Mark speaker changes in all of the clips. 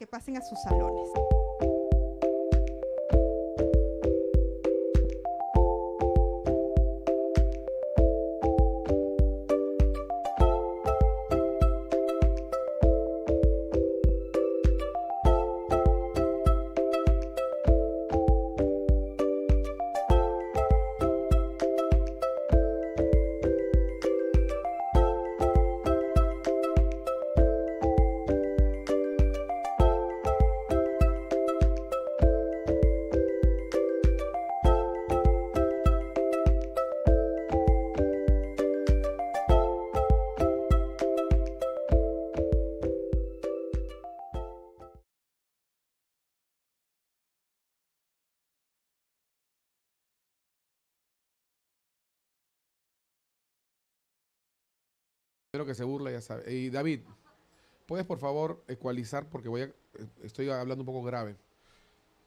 Speaker 1: pasen a sus salones.
Speaker 2: Primero que se burla, ya sabe. Y David, ¿puedes por favor ecualizar? Porque estoy hablando un poco grave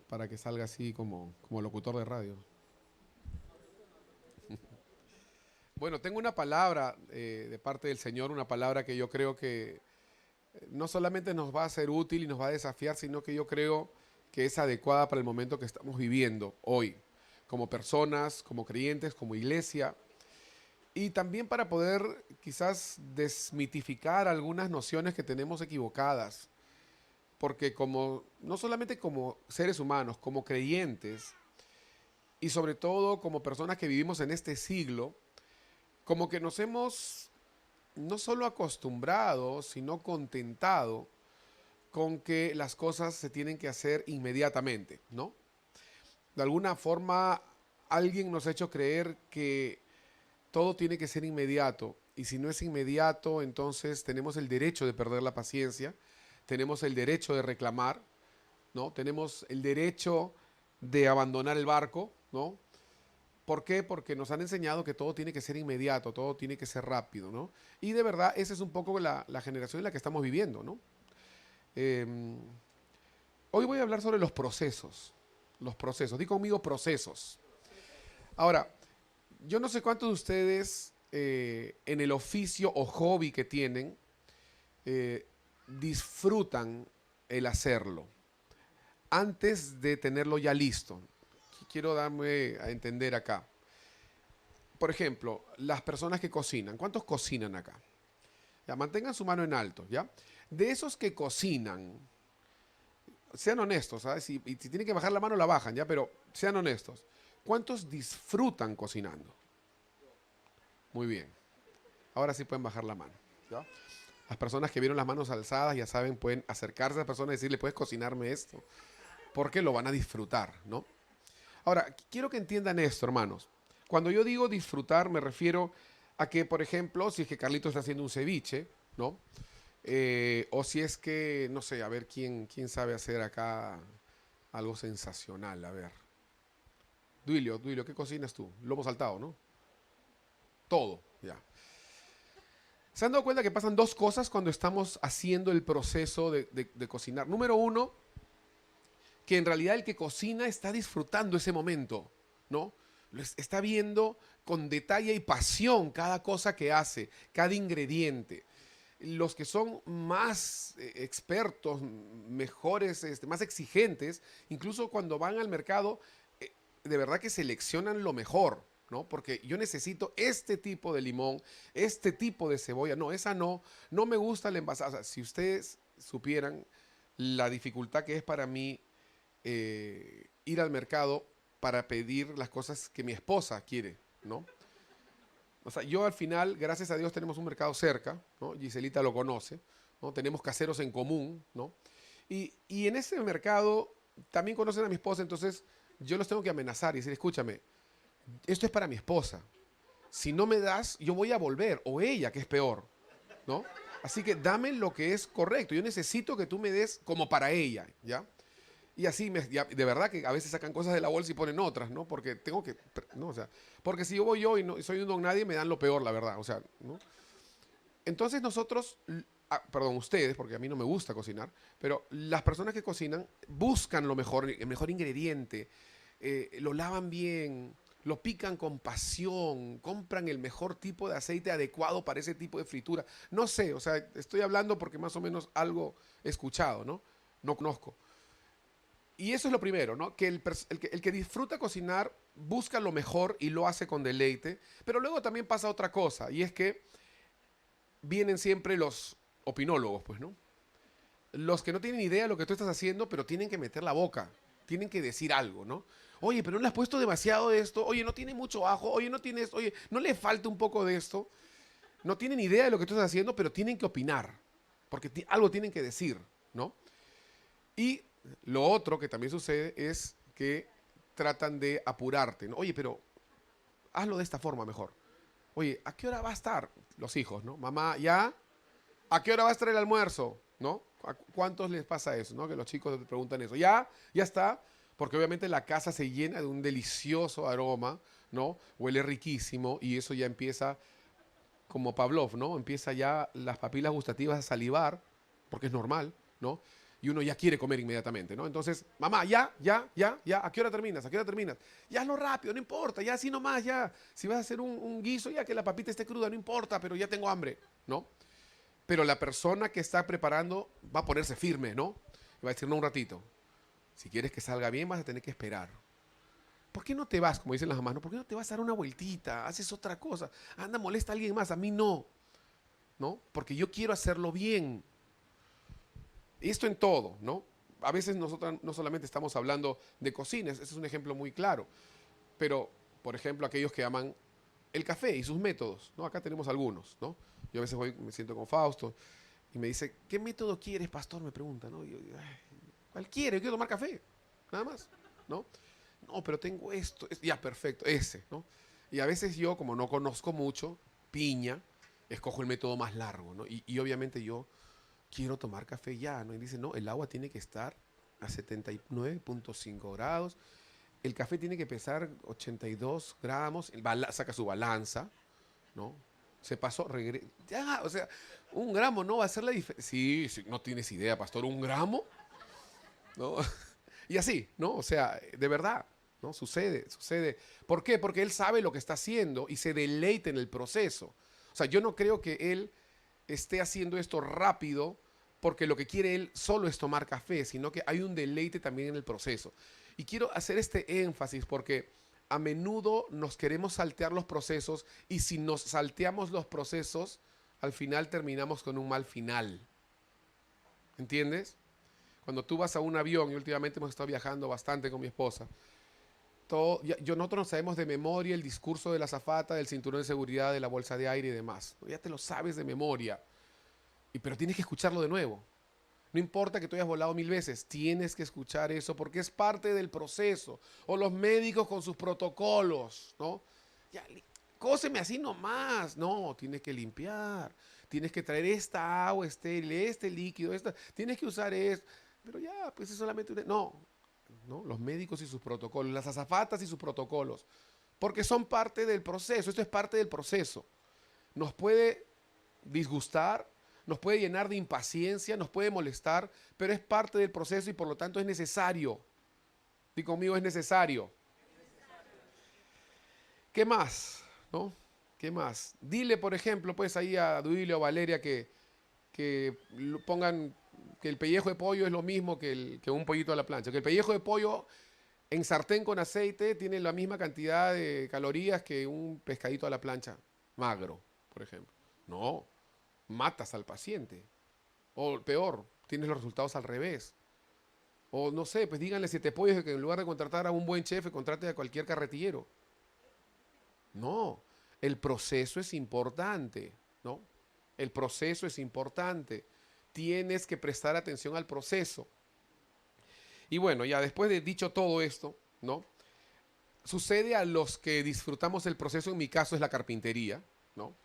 Speaker 2: para que salga así como locutor de radio. Bueno, tengo una palabra de parte del Señor, una palabra que yo creo que no solamente nos va a ser útil y nos va a desafiar, sino que yo creo que es adecuada para el momento que estamos viviendo hoy, como personas, como creyentes, como iglesia. Y también para poder quizás desmitificar algunas nociones que tenemos equivocadas. Porque no solamente como seres humanos, como creyentes, y sobre todo como personas que vivimos en este siglo, como que nos hemos no solo acostumbrado, sino contentado con que las cosas se tienen que hacer inmediatamente, ¿no? De alguna forma, alguien nos ha hecho creer que todo tiene que ser inmediato. Y si no es inmediato, entonces tenemos el derecho de perder la paciencia, tenemos el derecho de reclamar, ¿no? Tenemos el derecho de abandonar el barco, ¿no? ¿Por qué? Porque nos han enseñado que todo tiene que ser inmediato, todo tiene que ser rápido, ¿no? Y de verdad, esa es un poco la generación en la que estamos viviendo, ¿no? Eh, Hoy voy a hablar sobre los procesos. Los procesos. Di conmigo procesos. Ahora, yo no sé cuántos de ustedes en el oficio o hobby que tienen disfrutan el hacerlo antes de tenerlo ya listo. Quiero darme a entender acá. Por ejemplo, las personas que cocinan. ¿Cuántos cocinan acá? Ya, mantengan su mano en alto, ¿ya? De esos que cocinan, sean honestos, ¿sabes? Y si tienen que bajar la mano, la bajan, ¿ya? Pero sean honestos. ¿Cuántos disfrutan cocinando? Muy bien. Ahora sí pueden bajar la mano, ¿ya? Las personas que vieron las manos alzadas, ya saben, pueden acercarse a la persona y decirle, ¿puedes cocinarme esto? Porque lo van a disfrutar, ¿no? Ahora, quiero que entiendan esto, hermanos. Cuando yo digo disfrutar, me refiero a que, por ejemplo, si es que Carlito está haciendo un ceviche, ¿no? O si es que, no sé, a ver quién sabe hacer acá algo sensacional, a ver. Duilio, ¿qué cocinas tú? Lomo saltado, ¿no? Todo, ya. ¿Se han dado cuenta que pasan dos cosas cuando estamos haciendo el proceso de cocinar? Número uno, que en realidad el que cocina está disfrutando ese momento, ¿no? Está viendo con detalle y pasión cada cosa que hace, cada ingrediente. Los que son más expertos, mejores, más exigentes, incluso cuando van al mercado, de verdad que seleccionan lo mejor, ¿no? Porque yo necesito este tipo de limón, este tipo de cebolla. No, esa no me gusta la envasada. O sea, si ustedes supieran la dificultad que es para mí ir al mercado para pedir las cosas que mi esposa quiere, ¿no? O sea, yo al final, gracias a Dios, tenemos un mercado cerca, ¿no? Giselita lo conoce, ¿no? Tenemos caseros en común, ¿no? Y en ese mercado también conocen a mi esposa, entonces yo los tengo que amenazar y decir, escúchame, esto es para mi esposa. Si no me das, yo voy a volver, o ella, que es peor, ¿no? Así que dame lo que es correcto. Yo necesito que tú me des como para ella, ¿ya? Y así, de verdad que a veces sacan cosas de la bolsa y ponen otras, ¿no? Porque tengo que, no, o sea, porque si yo voy yo y no y soy un don nadie, me dan lo peor, la verdad, o sea, ¿no? Entonces nosotros, perdón, ustedes, porque a mí no me gusta cocinar, pero las personas que cocinan buscan lo mejor, el mejor ingrediente, lo lavan bien, lo pican con pasión, compran el mejor tipo de aceite adecuado para ese tipo de fritura. No sé, o sea, estoy hablando porque más o menos algo he escuchado, ¿no? no conozco. Y eso es lo primero, ¿no? Que el que disfruta cocinar busca lo mejor y lo hace con deleite, pero luego también pasa otra cosa, y es que vienen siempre los opinólogos, pues, ¿no? Los que no tienen idea de lo que tú estás haciendo, pero tienen que meter la boca, tienen que decir algo, ¿no? Oye, pero no le has puesto demasiado de esto, oye, no tiene mucho ajo, oye, no tienes, oye, no le falta un poco de esto. No tienen idea de lo que tú estás haciendo, pero tienen que opinar, porque algo tienen que decir, ¿no? Y lo otro que también sucede es que tratan de apurarte, ¿no? Oye, pero hazlo de esta forma mejor. Oye, ¿a qué hora va a estar los hijos, no? Mamá, ¿ya? ¿A qué hora va a estar el almuerzo? ¿No? ¿A cuántos les pasa eso, no? Que los chicos te preguntan eso. ¿Ya? ¿Ya está? Porque obviamente la casa se llena de un delicioso aroma, ¿no? Huele riquísimo y eso ya empieza como Pavlov, ¿no? Empieza ya las papilas gustativas a salivar, porque es normal, ¿no? Y uno ya quiere comer inmediatamente, ¿no? Entonces, mamá, ya, ¿a qué hora terminas? ¿A qué hora terminas? Ya hazlo rápido, no importa, ya así nomás, ya. Si vas a hacer un guiso, ya que la papita esté cruda, no importa, pero ya tengo hambre, ¿no? Pero la persona que está preparando va a ponerse firme, ¿no? Y va a decir, no, un ratito. Si quieres que salga bien, vas a tener que esperar. ¿Por qué no te vas, como dicen las mamás, ¿no? ¿Por qué no te vas a dar una vueltita? Haces otra cosa. Anda, molesta a alguien más, a mí no, ¿no? Porque yo quiero hacerlo bien. Esto en todo, ¿no? A veces nosotros no solamente estamos hablando de cocinas, ese es un ejemplo muy claro, pero, por ejemplo, aquellos que aman el café y sus métodos, ¿no? Acá tenemos algunos, ¿no? Yo a veces voy, me siento con Fausto y me dice, ¿qué método quieres, pastor? Me pregunta, ¿no? Y yo digo, "Ay, cualquiera, yo quiero tomar café, nada más, ¿no? No, pero tengo esto, ya, perfecto, ese, ¿no? Y a veces yo, como no conozco mucho, piña, escojo el método más largo, ¿no? Y obviamente yo quiero tomar café ya, ¿no? Y dice, no, el agua tiene que estar a 79.5 grados, el café tiene que pesar 82 gramos, saca su balanza, ¿no? Se pasó, ya, o sea, un gramo no va a hacer la diferencia. Sí, sí, no tienes idea, pastor, ¿un gramo? ¿No? Y así, ¿no? O sea, de verdad, ¿no? Sucede, sucede. ¿Por qué? Porque él sabe lo que está haciendo y se deleita en el proceso. O sea, yo no creo que él esté haciendo esto rápido porque lo que quiere él solo es tomar café, sino que hay un deleite también en el proceso. Y quiero hacer este énfasis porque a menudo nos queremos saltear los procesos y si nos salteamos los procesos, al final terminamos con un mal final. ¿Entiendes? Cuando tú vas a un avión, y últimamente hemos estado viajando bastante con mi esposa, nosotros no sabemos de memoria el discurso de la azafata, del cinturón de seguridad, de la bolsa de aire y demás. Ya te lo sabes de memoria, pero tienes que escucharlo de nuevo. No importa que tú hayas volado 1000 veces, tienes que escuchar eso porque es parte del proceso. O los médicos con sus protocolos, ¿no? Ya, cóseme así nomás. No, tienes que limpiar, tienes que traer esta agua estéril, este líquido, tienes que usar esto. Pero ya, pues es solamente no, no, los médicos y sus protocolos, las azafatas y sus protocolos, porque son parte del proceso. Esto es parte del proceso. Nos puede disgustar, nos puede llenar de impaciencia, nos puede molestar, pero es parte del proceso y por lo tanto es necesario. Di conmigo, es necesario. ¿Qué más? ¿No? ¿Qué más? Dile, por ejemplo, pues ahí a Duilio o Valeria que pongan que el pellejo de pollo es lo mismo que un pollito a la plancha. Que el pellejo de pollo en sartén con aceite tiene la misma cantidad de calorías que un pescadito a la plancha magro, por ejemplo. No, matas al paciente. O peor, tienes los resultados al revés. O no sé, pues díganle siete pollos que en lugar de contratar a un buen chef, contrate a cualquier carretillero. No, el proceso es importante, ¿no? El proceso es importante. Tienes que prestar atención al proceso. Y bueno, ya después de dicho todo esto, ¿no? Sucede a los que disfrutamos el proceso, en mi caso es la carpintería, ¿no?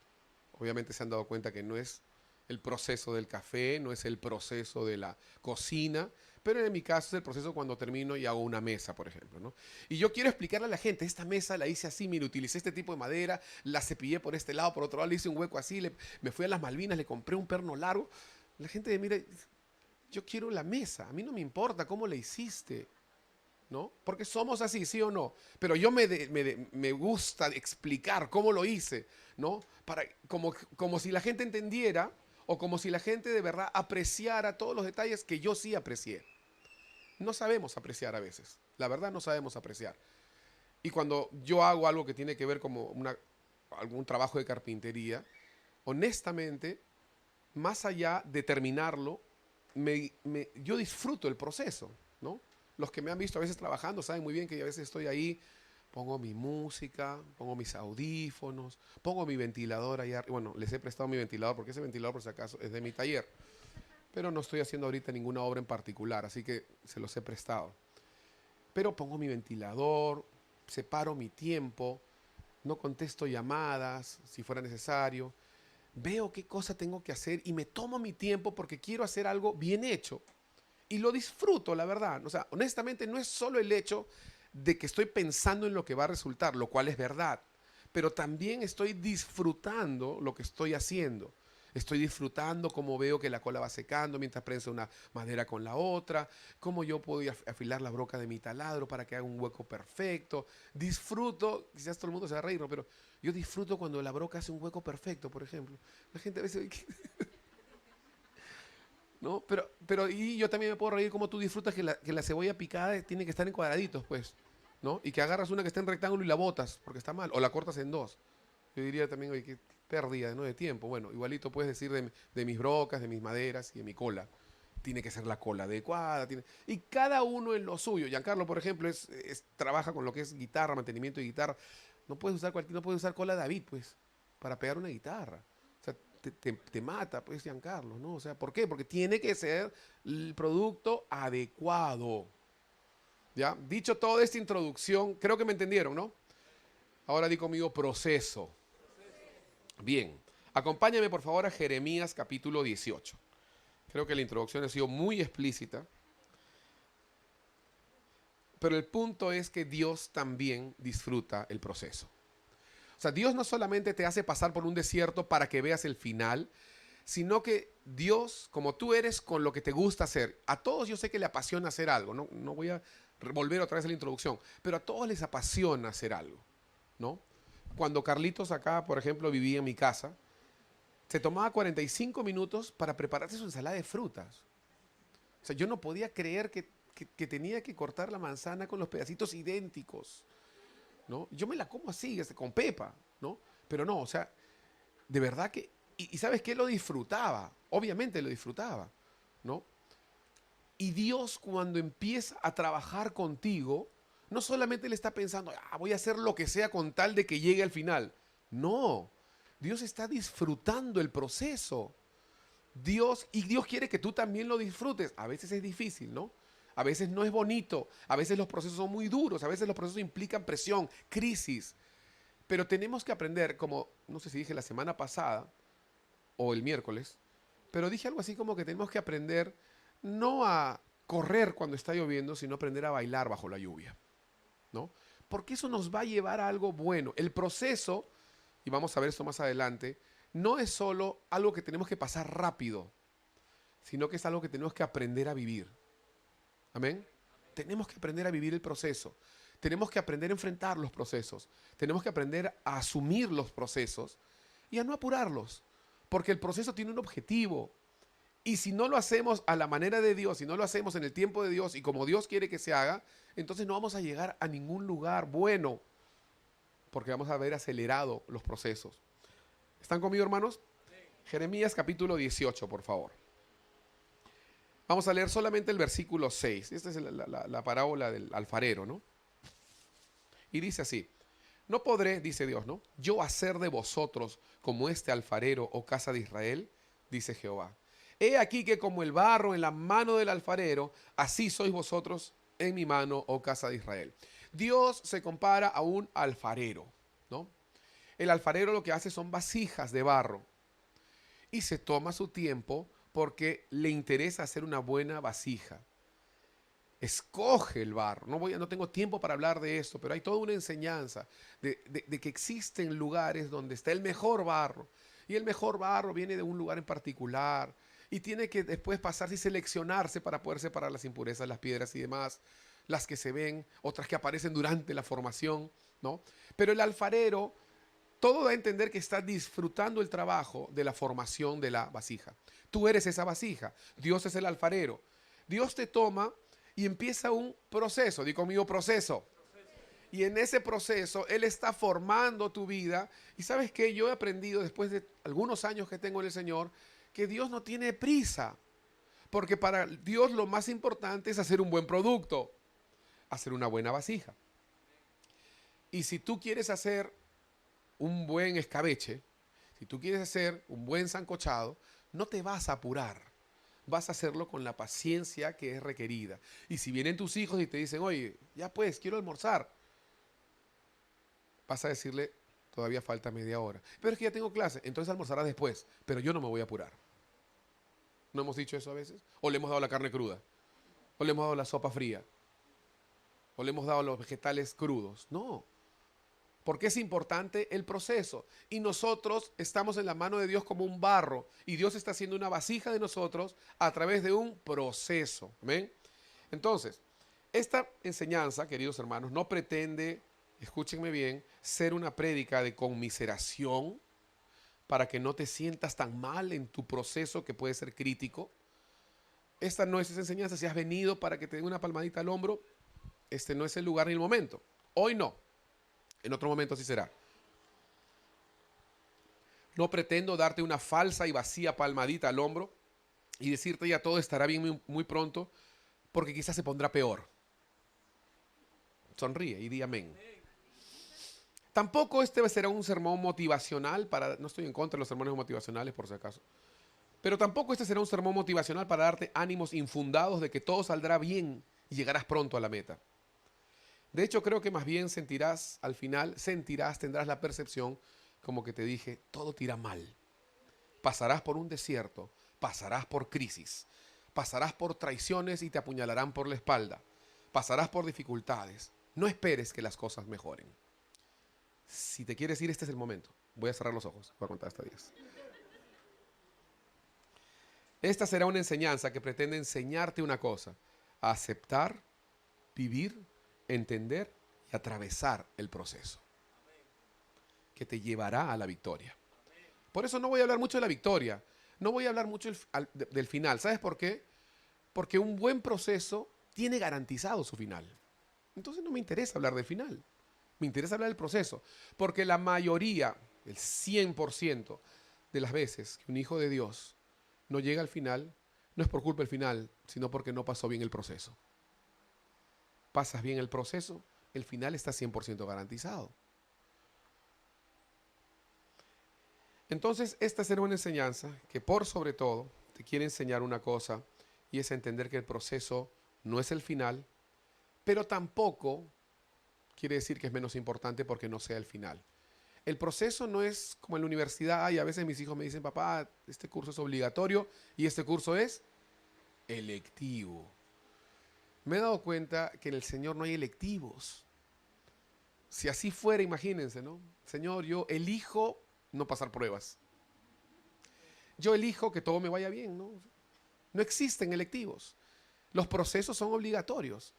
Speaker 2: Obviamente se han dado cuenta que no es el proceso del café, no es el proceso de la cocina, pero en mi caso es el proceso cuando termino y hago una mesa, por ejemplo, ¿no? Y yo quiero explicarle a la gente, esta mesa la hice así, mire, utilicé este tipo de madera, la cepillé por este lado, por otro lado le hice un hueco así, me fui a las Malvinas, le compré un perno largo. La gente me mira, yo quiero la mesa, a mí no me importa cómo la hiciste, ¿no? Porque somos así, sí o no. Pero yo me gusta explicar cómo lo hice, ¿no? Como si la gente entendiera o como si la gente de verdad apreciara todos los detalles que yo sí aprecié. No sabemos apreciar a veces. La verdad no sabemos apreciar. Y cuando yo hago algo que tiene que ver como algún trabajo de carpintería, honestamente, más allá de terminarlo, yo disfruto el proceso, ¿no? Los que me han visto a veces trabajando saben muy bien que a veces estoy ahí, pongo mi música, pongo mis audífonos, pongo mi ventilador allá. Bueno, les he prestado mi ventilador porque ese ventilador, por si acaso, es de mi taller. Pero no estoy haciendo ahorita ninguna obra en particular, así que se los he prestado. Pero pongo mi ventilador, separo mi tiempo, no contesto llamadas si fuera necesario, veo qué cosa tengo que hacer y me tomo mi tiempo porque quiero hacer algo bien hecho. Y lo disfruto, la verdad. O sea, honestamente no es solo el hecho de que estoy pensando en lo que va a resultar, lo cual es verdad, pero también estoy disfrutando lo que estoy haciendo. Estoy disfrutando cómo veo que la cola va secando mientras prensa una madera con la otra, cómo yo puedo afilar la broca de mi taladro para que haga un hueco perfecto. Disfruto, quizás todo el mundo se va a reír, ¿no? Pero yo disfruto cuando la broca hace un hueco perfecto, por ejemplo. La gente a veces... ¿No? Y yo también me puedo reír como tú disfrutas que la cebolla picada tiene que estar en cuadraditos, pues, ¿no? Y que agarras una que está en rectángulo y la botas, porque está mal, o la cortas en dos. Yo diría también, oye, qué pérdida, ¿no?, de tiempo. Bueno, igualito puedes decir de mis brocas, de mis maderas y de mi cola. Tiene que ser la cola adecuada. Y cada uno en lo suyo. Giancarlo, por ejemplo, trabaja con lo que es guitarra, mantenimiento de guitarra. No puedes usar cola David, pues, para pegar una guitarra. O sea, te mata, pues, Giancarlo, ¿no? O sea, ¿por qué? Porque tiene que ser el producto adecuado. ¿Ya? Dicho toda esta introducción, creo que me entendieron, ¿no? Ahora di conmigo proceso. Bien, acompáñame por favor a Jeremías capítulo 18. Creo que la introducción ha sido muy explícita. Pero el punto es que Dios también disfruta el proceso. O sea, Dios no solamente te hace pasar por un desierto para que veas el final, sino que Dios, como tú eres con lo que te gusta hacer, a todos yo sé que le apasiona hacer algo, no voy a volver otra vez a la introducción, pero a todos les apasiona hacer algo, ¿no? Cuando Carlitos acá, por ejemplo, vivía en mi casa, se tomaba 45 minutos para prepararse su ensalada de frutas. O sea, yo no podía creer que tenía que cortar la manzana con los pedacitos idénticos, ¿no? Yo me la como así, con pepa, ¿no? Pero no, o sea, de verdad que... Y ¿sabes qué? Lo disfrutaba, obviamente lo disfrutaba, ¿no? Y Dios cuando empieza a trabajar contigo, no solamente le está pensando, voy a hacer lo que sea con tal de que llegue al final. No, Dios está disfrutando el proceso. Y Dios quiere que tú también lo disfrutes. A veces es difícil, ¿no? A veces no es bonito, a veces los procesos son muy duros, a veces los procesos implican presión, crisis. Pero tenemos que aprender, como, no sé si dije la semana pasada o el miércoles, pero dije algo así como que tenemos que aprender no a correr cuando está lloviendo, sino aprender a bailar bajo la lluvia, ¿no? Porque eso nos va a llevar a algo bueno. El proceso, y vamos a ver esto más adelante, no es solo algo que tenemos que pasar rápido, sino que es algo que tenemos que aprender a vivir. ¿Amén? Tenemos que aprender a vivir el proceso. Tenemos que aprender a enfrentar los procesos. Tenemos que aprender a asumir los procesos y a no apurarlos. Porque el proceso tiene un objetivo. Y si no lo hacemos a la manera de Dios, si no lo hacemos en el tiempo de Dios y como Dios quiere que se haga, entonces no vamos a llegar a ningún lugar bueno. Porque vamos a haber acelerado los procesos. ¿Están conmigo, hermanos? Jeremías capítulo 18, por favor. Vamos a leer solamente el versículo 6. Esta es la parábola del alfarero, ¿no? Y dice así: no podré, dice Dios, ¿no?, yo hacer de vosotros como este alfarero, oh casa de Israel, dice Jehová. He aquí que como el barro en la mano del alfarero, así sois vosotros en mi mano, oh casa de Israel. Dios se compara a un alfarero, ¿no? El alfarero lo que hace son vasijas de barro y se toma su tiempo porque le interesa hacer una buena vasija. Escoge el barro. No tengo tiempo para hablar de esto, pero hay toda una enseñanza de que existen lugares donde está el mejor barro. Y el mejor barro viene de un lugar en particular y tiene que después pasarse y seleccionarse para poder separar las impurezas, las piedras y demás, las que se ven, otras que aparecen durante la formación, ¿no? Pero el alfarero Todo da a entender que estás disfrutando el trabajo de la formación de la vasija. Tú eres esa vasija. Dios es el alfarero. Dios te toma y empieza un proceso. Di conmigo proceso. Y en ese proceso Él está formando tu vida. Y sabes qué, yo he aprendido después de algunos años que tengo en el Señor, que Dios no tiene prisa. Porque para Dios lo más importante es hacer un buen producto, hacer una buena vasija. Y si tú quieres hacer un buen escabeche, si tú quieres hacer un buen sancochado, no te vas a apurar. Vas a hacerlo con la paciencia que es requerida. Y si vienen tus hijos y te dicen, oye, ya pues, quiero almorzar, vas a decirle, todavía falta media hora. Pero es que ya tengo clase, entonces almorzarás después, pero yo no me voy a apurar. ¿No hemos dicho eso a veces? O le hemos dado la carne cruda, o le hemos dado la sopa fría, o le hemos dado los vegetales crudos. No, porque es importante el proceso. Y nosotros estamos en la mano de Dios como un barro, y Dios está haciendo una vasija de nosotros a través de un proceso. ¿Amén? Entonces, esta enseñanza, queridos hermanos, no pretende, escúchenme bien, ser una prédica de conmiseración para que no te sientas tan mal en tu proceso que puede ser crítico. Esta no es esa enseñanza. Si has venido para que te den una palmadita al hombro, este no es el lugar ni el momento. Hoy no. En otro momento sí será. No pretendo darte una falsa y vacía palmadita al hombro y decirte ya todo estará bien muy, muy pronto, porque quizás se pondrá peor. Sonríe y di amén. Tampoco este será un sermón motivacional no estoy en contra de los sermones motivacionales por si acaso, pero tampoco este será un sermón motivacional para darte ánimos infundados de que todo saldrá bien y llegarás pronto a la meta. De hecho, creo que más bien sentirás al final, tendrás la percepción como que te dije, todo te irá mal. Pasarás por un desierto, pasarás por crisis, pasarás por traiciones y te apuñalarán por la espalda, pasarás por dificultades. No esperes que las cosas mejoren. Si te quieres ir, este es el momento. Voy a cerrar los ojos, voy a contar hasta 10. Esta será una enseñanza que pretende enseñarte una cosa: a aceptar, vivir, entender y atravesar el proceso que te llevará a la victoria. Por eso no voy a hablar mucho de la victoria, no voy a hablar mucho del final. ¿Sabes por qué? Porque un buen proceso tiene garantizado su final. Entonces no me interesa hablar del final, me interesa hablar del proceso, porque la mayoría, el 100% de las veces que un hijo de Dios no llega al final, no es por culpa del final, sino porque no pasó bien el proceso. Pasas bien el proceso, el final está 100% garantizado. Entonces, esta será una enseñanza que por sobre todo te quiere enseñar una cosa, y es entender que el proceso no es el final, pero tampoco quiere decir que es menos importante porque no sea el final. El proceso no es como en la universidad. Y a veces mis hijos me dicen, papá, este curso es obligatorio y este curso es electivo. Me he dado cuenta que en el Señor no hay electivos. Si así fuera, imagínense, ¿no? Señor, yo elijo no pasar pruebas. Yo elijo que todo me vaya bien, ¿no? No existen electivos. Los procesos son obligatorios.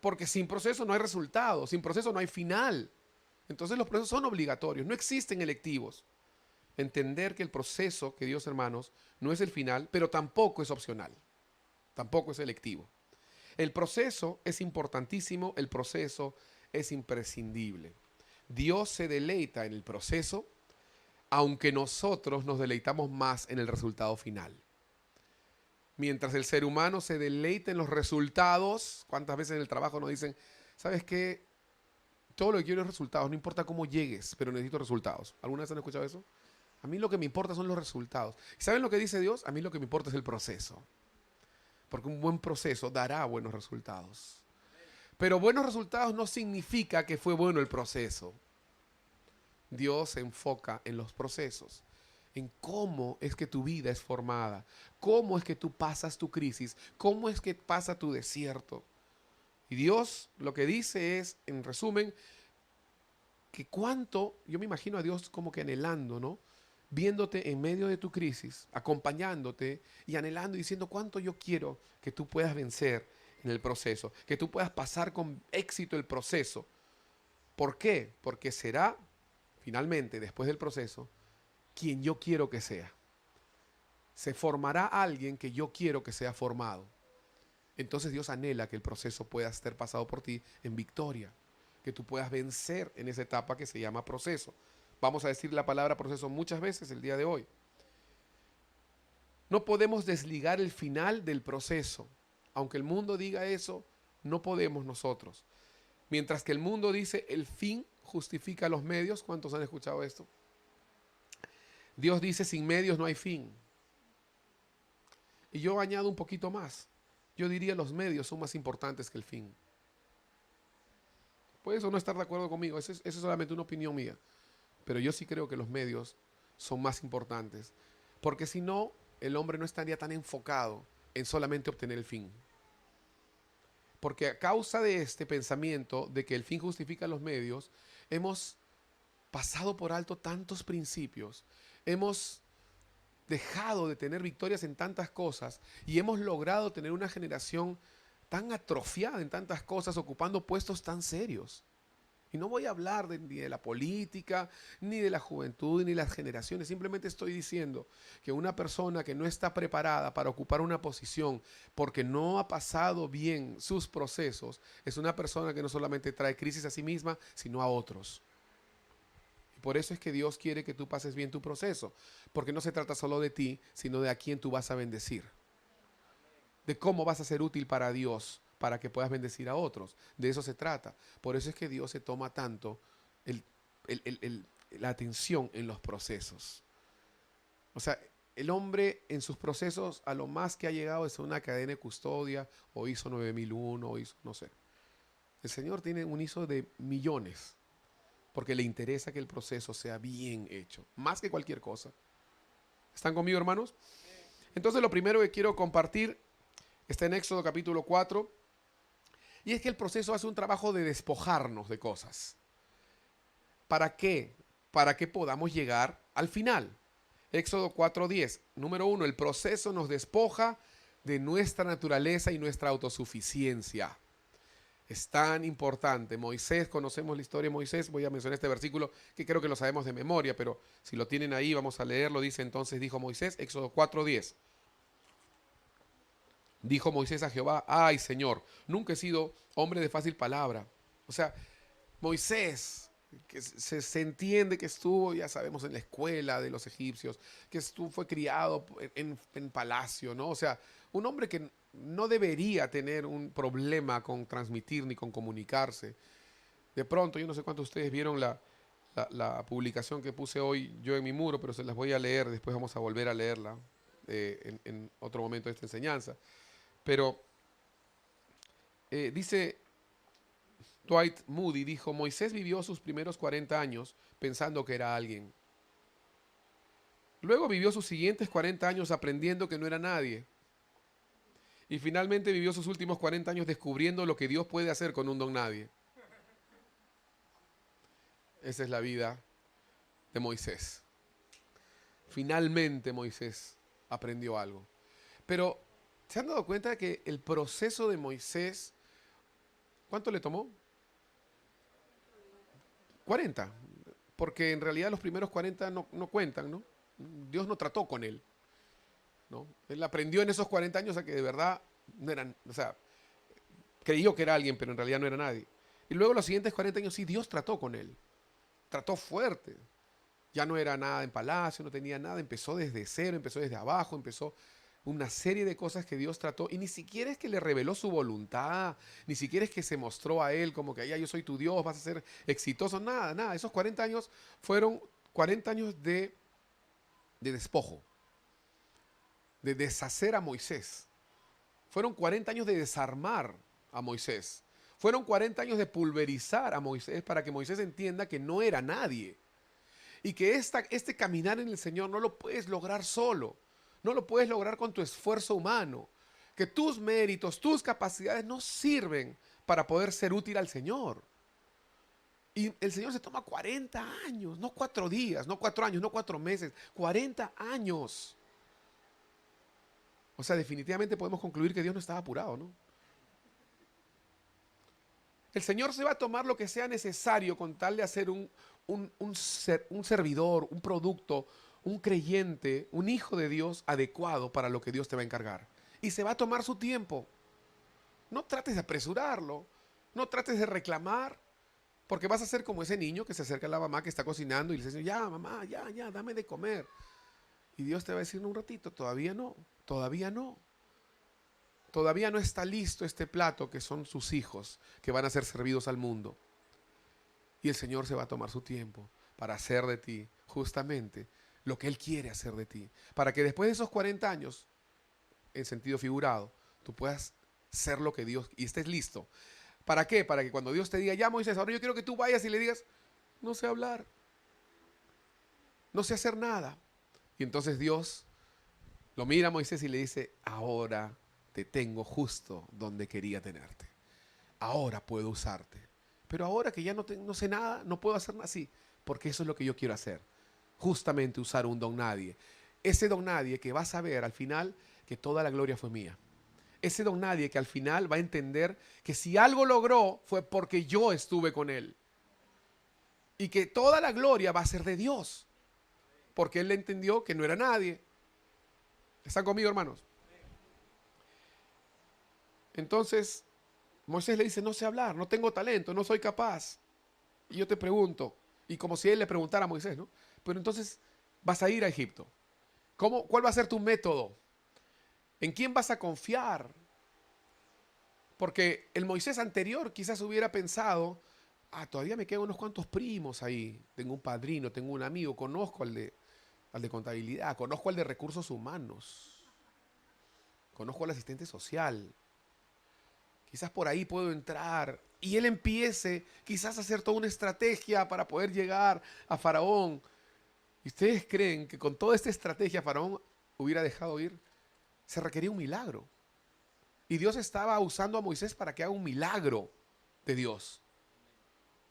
Speaker 2: Porque sin proceso no hay resultado, sin proceso no hay final. Entonces los procesos son obligatorios, no existen electivos. Entender que el proceso, queridos hermanos, no es el final, pero tampoco es opcional, tampoco es electivo. El proceso es importantísimo, el proceso es imprescindible. Dios se deleita en el proceso, aunque nosotros nos deleitamos más en el resultado final. Mientras el ser humano se deleita en los resultados, ¿cuántas veces en el trabajo nos dicen, ¿sabes qué? Todo lo que quiero es resultados, no importa cómo llegues, pero necesito resultados. ¿Alguna vez han escuchado eso? A mí lo que me importa son los resultados. ¿Y saben lo que dice Dios? A mí lo que me importa es el proceso. Porque un buen proceso dará buenos resultados. Pero buenos resultados no significa que fue bueno el proceso. Dios se enfoca en los procesos, en cómo es que tu vida es formada, cómo es que tú pasas tu crisis, cómo es que pasa tu desierto. Y Dios lo que dice es, en resumen, que cuánto, yo me imagino a Dios como que anhelando, ¿no? Viéndote en medio de tu crisis, acompañándote y anhelando y diciendo cuánto yo quiero que tú puedas vencer en el proceso, que tú puedas pasar con éxito el proceso. ¿Por qué? Porque será finalmente, después del proceso, quien yo quiero que sea. Se formará alguien que yo quiero que sea formado. Entonces Dios anhela que el proceso pueda ser pasado por ti en victoria, que tú puedas vencer en esa etapa que se llama proceso. Vamos a decir la palabra proceso muchas veces el día de hoy. No podemos desligar el final del proceso. Aunque el mundo diga eso, no podemos nosotros. Mientras que el mundo dice el fin justifica los medios. ¿Cuántos han escuchado esto? Dios dice sin medios no hay fin. Y yo añado un poquito más. Yo diría los medios son más importantes que el fin. Puedes o no estar de acuerdo conmigo, eso es solamente una opinión mía. Pero yo sí creo que los medios son más importantes. Porque si no, el hombre no estaría tan enfocado en solamente obtener el fin. Porque a causa de este pensamiento de que el fin justifica los medios, hemos pasado por alto tantos principios. Hemos dejado de tener victorias en tantas cosas y hemos logrado tener una generación tan atrofiada en tantas cosas, ocupando puestos tan serios. Y no voy a hablar ni de la política, ni de la juventud, ni de las generaciones. Simplemente estoy diciendo que una persona que no está preparada para ocupar una posición porque no ha pasado bien sus procesos, es una persona que no solamente trae crisis a sí misma, sino a otros. Por eso es que Dios quiere que tú pases bien tu proceso, porque no se trata solo de ti, sino de a quién tú vas a bendecir, de cómo vas a ser útil para Dios, para que puedas bendecir a otros. De eso se trata. Por eso es que Dios se toma tanto la atención en los procesos. O sea, el hombre en sus procesos a lo más que ha llegado es a una cadena de custodia, o ISO 9001, o ISO, no sé. El Señor tiene un ISO de millones, porque le interesa que el proceso sea bien hecho, más que cualquier cosa. ¿Están conmigo, hermanos? Entonces, lo primero que quiero compartir está en Éxodo capítulo 4, y es que el proceso hace un trabajo de despojarnos de cosas. ¿Para qué? Para que podamos llegar al final. Éxodo 4:10. Número 1, el proceso nos despoja de nuestra naturaleza y nuestra autosuficiencia. Es tan importante. Moisés, conocemos la historia de Moisés. Voy a mencionar este versículo que creo que lo sabemos de memoria, pero si lo tienen ahí vamos a leerlo. Dice entonces, dijo Moisés, Éxodo 4:10. Dijo Moisés a Jehová, ay Señor, nunca he sido hombre de fácil palabra. O sea, Moisés, que se entiende que estuvo, ya sabemos, en la escuela de los egipcios, que fue criado en palacio, ¿no? O sea, un hombre que no debería tener un problema con transmitir ni con comunicarse. De pronto, yo no sé cuántos de ustedes vieron la publicación que puse hoy yo en mi muro, pero se las voy a leer, después vamos a volver a leerla en otro momento de esta enseñanza. Pero dice Dwight Moody, dijo, Moisés vivió sus primeros 40 años pensando que era alguien. Luego vivió sus siguientes 40 años aprendiendo que no era nadie. Y finalmente vivió sus últimos 40 años descubriendo lo que Dios puede hacer con un don nadie. Esa es la vida de Moisés. Finalmente Moisés aprendió algo. Pero, ¿se han dado cuenta de que el proceso de Moisés, ¿cuánto le tomó? 40. Porque en realidad los primeros 40 no cuentan, ¿no? Dios no trató con él, ¿no? Él aprendió en esos 40 años a que de verdad no eran, o sea, creyó que era alguien, pero en realidad no era nadie. Y luego los siguientes 40 años sí, Dios trató con él. Trató fuerte. Ya no era nada en palacio, no tenía nada, empezó desde cero, empezó desde abajo, empezó una serie de cosas que Dios trató y ni siquiera es que le reveló su voluntad, ni siquiera es que se mostró a él como que ya yo soy tu Dios, vas a ser exitoso, nada. Esos 40 años fueron 40 años de despojo, de deshacer a Moisés. Fueron 40 años de desarmar a Moisés. Fueron 40 años de pulverizar a Moisés para que Moisés entienda que no era nadie. Y que este caminar en el Señor no lo puedes lograr solo. No lo puedes lograr con tu esfuerzo humano. Que tus méritos, tus capacidades no sirven para poder ser útil al Señor. Y el Señor se toma 40 años, no 4 días, no 4 años, no 4 meses, 40 años. O sea, definitivamente podemos concluir que Dios no estaba apurado, ¿no? El Señor se va a tomar lo que sea necesario con tal de hacer un un servidor, un producto, un creyente, un hijo de Dios adecuado para lo que Dios te va a encargar. Y se va a tomar su tiempo. No trates de apresurarlo. No trates de reclamar. Porque vas a ser como ese niño que se acerca a la mamá que está cocinando y le dice, ya, mamá, ya, dame de comer. Y Dios te va a decir en un ratito, todavía no, todavía no. Todavía no está listo este plato que son sus hijos que van a ser servidos al mundo. Y el Señor se va a tomar su tiempo para hacer de ti justamente lo que Él quiere hacer de ti. Para que después de esos 40 años, en sentido figurado, tú puedas ser lo que Dios y estés listo. ¿Para qué? Para que cuando Dios te diga, ya Moisés, ahora yo quiero que tú vayas y le digas, no sé hablar, no sé hacer nada. Y entonces Dios lo mira a Moisés y le dice, ahora te tengo justo donde quería tenerte. Ahora puedo usarte. Pero ahora que ya no sé nada, no puedo hacer nada así, porque eso es lo que yo quiero hacer. Justamente usar un don nadie. Ese don nadie que va a saber al final que toda la gloria fue mía. Ese don nadie que al final va a entender que si algo logró fue porque yo estuve con él. Y que toda la gloria va a ser de Dios. Porque él le entendió que no era nadie. ¿Están conmigo, hermanos? Entonces, Moisés le dice, no sé hablar, no tengo talento, no soy capaz. Y yo te pregunto, y como si él le preguntara a Moisés, ¿no? Pero entonces vas a ir a Egipto. ¿Cuál va a ser tu método? ¿En quién vas a confiar? Porque el Moisés anterior quizás hubiera pensado, todavía me quedan unos cuantos primos ahí. Tengo un padrino, tengo un amigo, conozco al de contabilidad, conozco al de recursos humanos, conozco al asistente social. Quizás por ahí puedo entrar. Y él empiece quizás a hacer toda una estrategia para poder llegar a Faraón. ¿Y ustedes creen que con toda esta estrategia Faraón hubiera dejado ir? Se requería un milagro. Y Dios estaba usando a Moisés para que haga un milagro de Dios.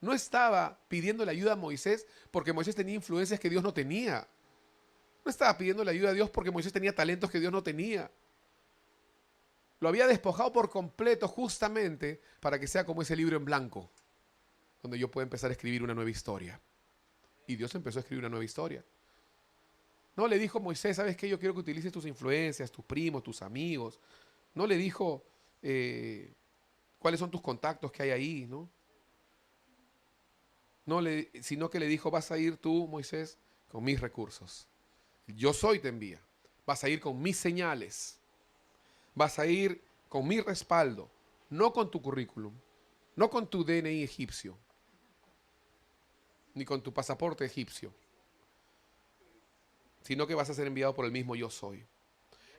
Speaker 2: No estaba pidiendo la ayuda a Moisés porque Moisés tenía influencias que Dios no tenía. No estaba pidiendo la ayuda a Dios porque Moisés tenía talentos que Dios no tenía. Lo había despojado por completo justamente para que sea como ese libro en blanco, donde yo pueda empezar a escribir una nueva historia. Y Dios empezó a escribir una nueva historia. No le dijo Moisés, ¿sabes qué? Yo quiero que utilices tus influencias, tus primos, tus amigos. No le dijo cuáles son tus contactos que hay ahí, ¿no? Sino que le dijo, vas a ir tú, Moisés, con mis recursos. Yo soy te envía. Vas a ir con mis señales. Vas a ir con mi respaldo, no con tu currículum, no con tu DNI egipcio, ni con tu pasaporte egipcio, sino que vas a ser enviado por el mismo yo soy.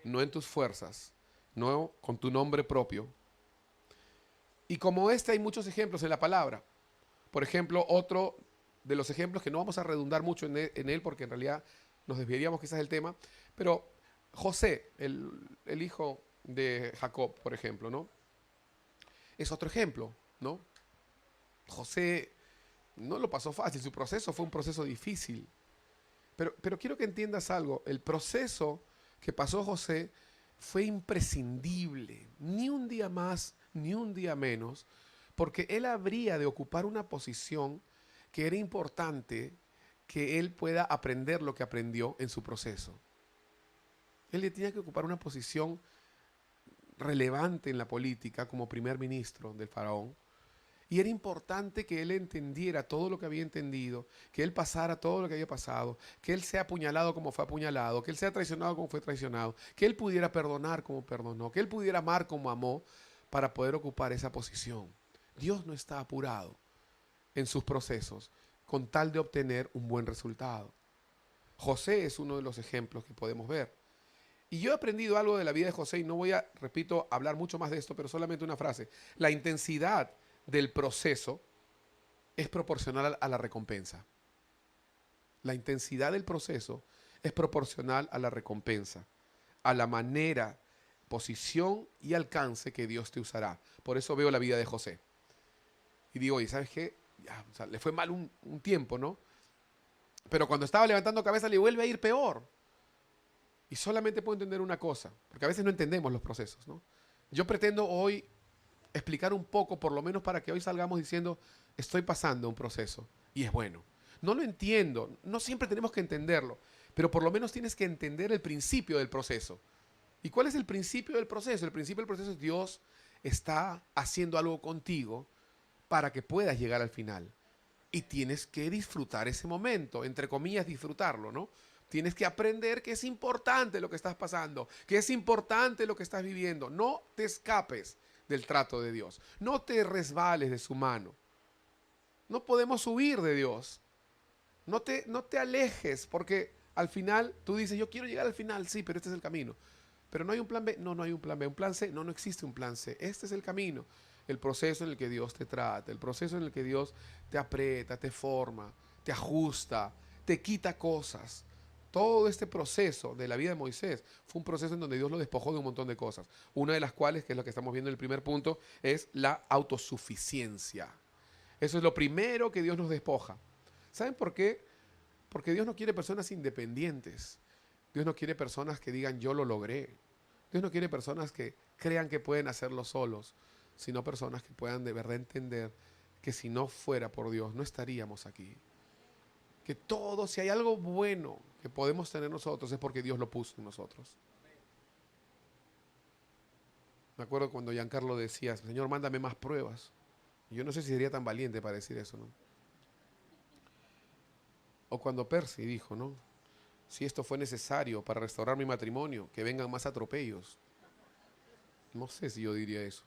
Speaker 2: No en tus fuerzas, no con tu nombre propio. Y como este hay muchos ejemplos en la palabra. Por ejemplo, otro de los ejemplos que no vamos a redundar mucho en él porque en realidad nos desviaríamos quizás del tema, pero José, el hijo de Jacob, por ejemplo, ¿no? Es otro ejemplo, ¿no? José no lo pasó fácil, su proceso fue un proceso difícil. Pero quiero que entiendas algo, el proceso que pasó José fue imprescindible, ni un día más, ni un día menos, porque él habría de ocupar una posición que era importante que él pueda aprender lo que aprendió en su proceso. Él tenía que ocupar una posición relevante en la política como primer ministro del faraón. Y era importante que él entendiera todo lo que había entendido, que él pasara todo lo que había pasado, que él sea apuñalado como fue apuñalado, que él sea traicionado como fue traicionado, que él pudiera perdonar como perdonó, que él pudiera amar como amó para poder ocupar esa posición. Dios no está apurado en sus procesos con tal de obtener un buen resultado. José es uno de los ejemplos que podemos ver. Y yo he aprendido algo de la vida de José y no voy a, repito, hablar mucho más de esto, pero solamente una frase. La intensidad del proceso es proporcional a la recompensa. La intensidad del proceso es proporcional a la recompensa, a la manera, posición y alcance que Dios te usará. Por eso veo la vida de José. Y digo, ¿y sabes qué? Ya, o sea, le fue mal un tiempo, ¿no? Pero cuando estaba levantando cabeza le vuelve a ir peor. Y solamente puedo entender una cosa, porque a veces no entendemos los procesos, ¿no? Yo pretendo hoy explicar un poco, por lo menos para que hoy salgamos diciendo, estoy pasando un proceso y es bueno. No lo entiendo, no siempre tenemos que entenderlo, pero por lo menos tienes que entender el principio del proceso. ¿Y cuál es el principio del proceso? El principio del proceso es Dios está haciendo algo contigo para que puedas llegar al final. Y tienes que disfrutar ese momento, entre comillas, disfrutarlo, ¿no? Tienes que aprender que es importante lo que estás pasando, que es importante lo que estás viviendo. No te escapes del trato de Dios. No te resbales de su mano. No podemos huir de Dios. No te alejes, porque al final tú dices, yo quiero llegar al final, sí, pero este es el camino. Pero no hay un plan B, no hay un plan B. Un plan C, no existe un plan C. Este es el camino, el proceso en el que Dios te trata, el proceso en el que Dios te aprieta, te forma, te ajusta, te quita cosas. Todo este proceso de la vida de Moisés fue un proceso en donde Dios lo despojó de un montón de cosas. Una de las cuales, que es lo que estamos viendo en el primer punto, es la autosuficiencia. Eso es lo primero que Dios nos despoja. ¿Saben por qué? Porque Dios no quiere personas independientes. Dios no quiere personas que digan yo lo logré. Dios no quiere personas que crean que pueden hacerlo solos, sino personas que puedan de verdad entender que si no fuera por Dios no estaríamos aquí. Que todo, si hay algo bueno que podemos tener nosotros, es porque Dios lo puso en nosotros. Me acuerdo cuando Giancarlo decía, Señor, mándame más pruebas. Y yo no sé si sería tan valiente para decir eso, ¿no? O cuando Percy dijo, ¿no? Si esto fue necesario para restaurar mi matrimonio, que vengan más atropellos. No sé si yo diría eso.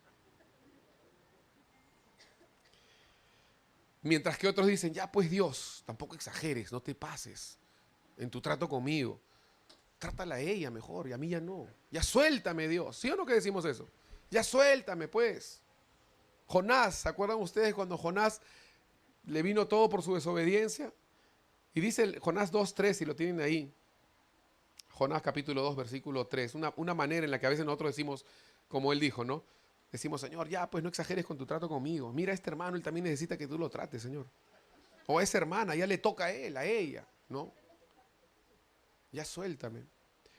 Speaker 2: Mientras que otros dicen, ya pues Dios, tampoco exageres, no te pases en tu trato conmigo. Trátala a ella mejor y a mí ya no. Ya suéltame, Dios. ¿Sí o no que decimos eso? Ya suéltame, pues. Jonás, ¿se acuerdan ustedes cuando Jonás le vino todo por su desobediencia? Y dice Jonás 2:3, si lo tienen ahí. Jonás capítulo 2, versículo 3. Una manera en la que a veces nosotros decimos, como él dijo, ¿no? Decimos, Señor, ya, pues no exageres con tu trato conmigo. Mira, a este hermano, él también necesita que tú lo trates, Señor. O a esa hermana, ya le toca a él, a ella, ¿no? Ya suéltame.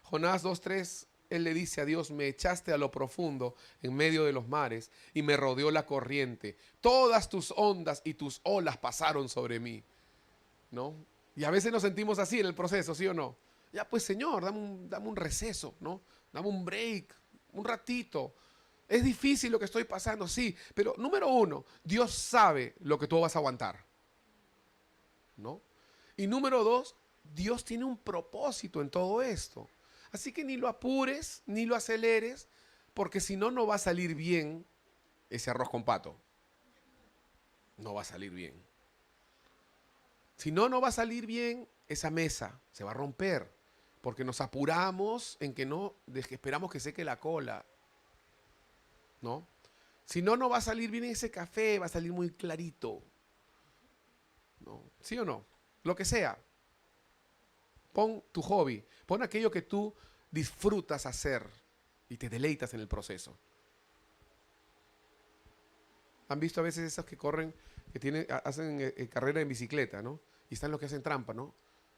Speaker 2: Jonás 2:3, él le dice a Dios, me echaste a lo profundo en medio de los mares y me rodeó la corriente. Todas tus ondas y tus olas pasaron sobre mí, ¿no? Y a veces nos sentimos así en el proceso, ¿sí o no? Ya pues Señor, dame un receso, ¿no? Dame un break, un ratito. Es difícil lo que estoy pasando, sí, pero número uno, Dios sabe lo que tú vas a aguantar, ¿no? Y número dos, Dios tiene un propósito en todo esto. Así que ni lo apures, ni lo aceleres, porque si no, no va a salir bien ese arroz con pato. No va a salir bien. Si no, no va a salir bien esa mesa, se va a romper, porque nos apuramos en que no, esperamos que seque la cola, ¿no? Si no, no va a salir bien ese café, va a salir muy clarito, ¿no? ¿Sí o no? Lo que sea. Pon tu hobby, pon aquello que tú disfrutas hacer y te deleitas en el proceso. ¿Han visto a veces esos que corren, hacen carrera en bicicleta, ¿no? Y están los que hacen trampa, ¿no?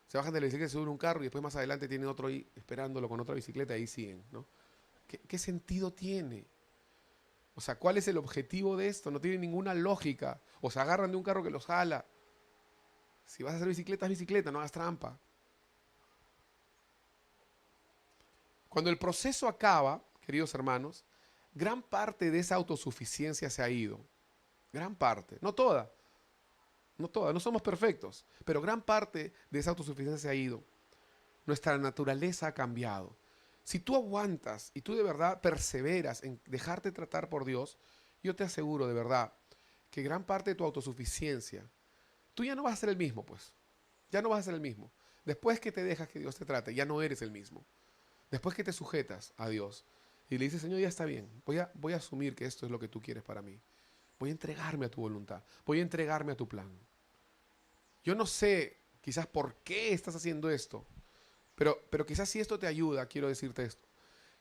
Speaker 2: Se bajan de la bicicleta, se suben a un carro y después más adelante tienen otro ahí esperándolo con otra bicicleta y ahí siguen, ¿no? ¿Qué sentido tiene? O sea, ¿cuál es el objetivo de esto? No tiene ninguna lógica. O se agarran de un carro que los jala. Si vas a hacer bicicleta, haz bicicleta, no hagas trampa. Cuando el proceso acaba, queridos hermanos, gran parte de esa autosuficiencia se ha ido. Gran parte, no toda, no somos perfectos, pero gran parte de esa autosuficiencia se ha ido. Nuestra naturaleza ha cambiado. Si tú aguantas y tú de verdad perseveras en dejarte tratar por Dios, yo te aseguro de verdad que gran parte de tu autosuficiencia, tú ya no vas a ser el mismo, pues. Ya no vas a ser el mismo. Después que te dejas que Dios te trate, ya no eres el mismo. Después que te sujetas a Dios y le dices, Señor, ya está bien, voy a asumir que esto es lo que tú quieres para mí. Voy a entregarme a tu voluntad, voy a entregarme a tu plan. Yo no sé quizás por qué estás haciendo esto, pero quizás si esto te ayuda, quiero decirte esto,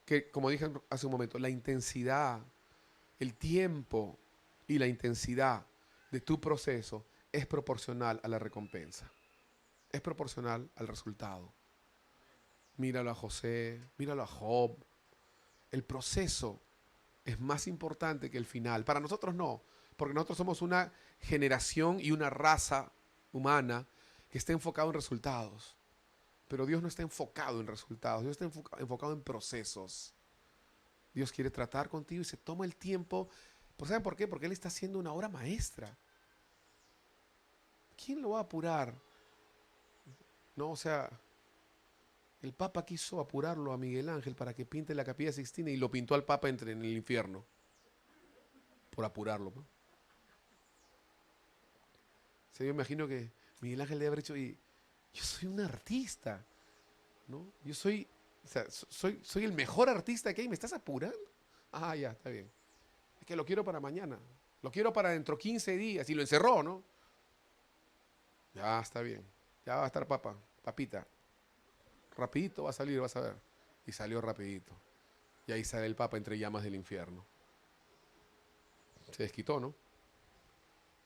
Speaker 2: que como dije hace un momento, la intensidad, el tiempo y la intensidad de tu proceso es proporcional a la recompensa, es proporcional al resultado. Míralo a José, míralo a Job. El proceso es más importante que el final. Para nosotros no, porque nosotros somos una generación y una raza humana que esté enfocado en resultados. Pero Dios no está enfocado en resultados, Dios está enfocado en procesos. Dios quiere tratar contigo y se toma el tiempo. ¿Saben por qué? Porque Él está haciendo una obra maestra. ¿Quién lo va a apurar? No, o sea, el Papa quiso apurarlo a Miguel Ángel para que pinte la Capilla Sixtina y lo pintó al Papa en el infierno. Por apurarlo, ¿no? O sea, yo imagino que Miguel Ángel debe haber dicho, y yo soy un artista, ¿no? Yo soy, o sea, soy el mejor artista que hay, ¿me estás apurando? Ah, ya, está bien. Es que lo quiero para mañana, lo quiero para dentro de 15 días, y lo encerró, ¿no? Ya, está bien, ya va a estar papita, rapidito va a salir, vas a ver. Y salió rapidito. Y ahí sale el Papa entre llamas del infierno. Se desquitó, ¿no?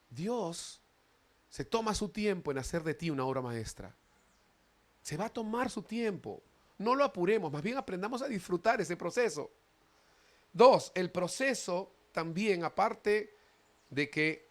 Speaker 2: Dios se toma su tiempo en hacer de ti una obra maestra. Se va a tomar su tiempo. No lo apuremos, más bien aprendamos a disfrutar ese proceso. Dos, el proceso también, aparte de que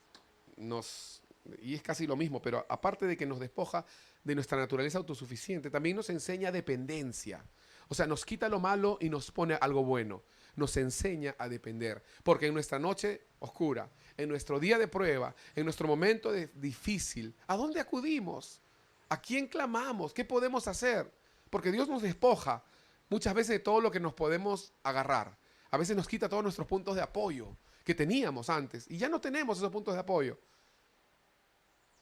Speaker 2: y es casi lo mismo, pero aparte de que nos despoja de nuestra naturaleza autosuficiente, también nos enseña dependencia. O sea, nos quita lo malo y nos pone algo bueno. Nos enseña a depender. Porque en nuestra noche oscura, en nuestro día de prueba, en nuestro momento difícil, ¿a dónde acudimos? ¿A quién clamamos? ¿Qué podemos hacer? Porque Dios nos despoja muchas veces de todo lo que nos podemos agarrar. A veces nos quita todos nuestros puntos de apoyo que teníamos antes y ya no tenemos esos puntos de apoyo.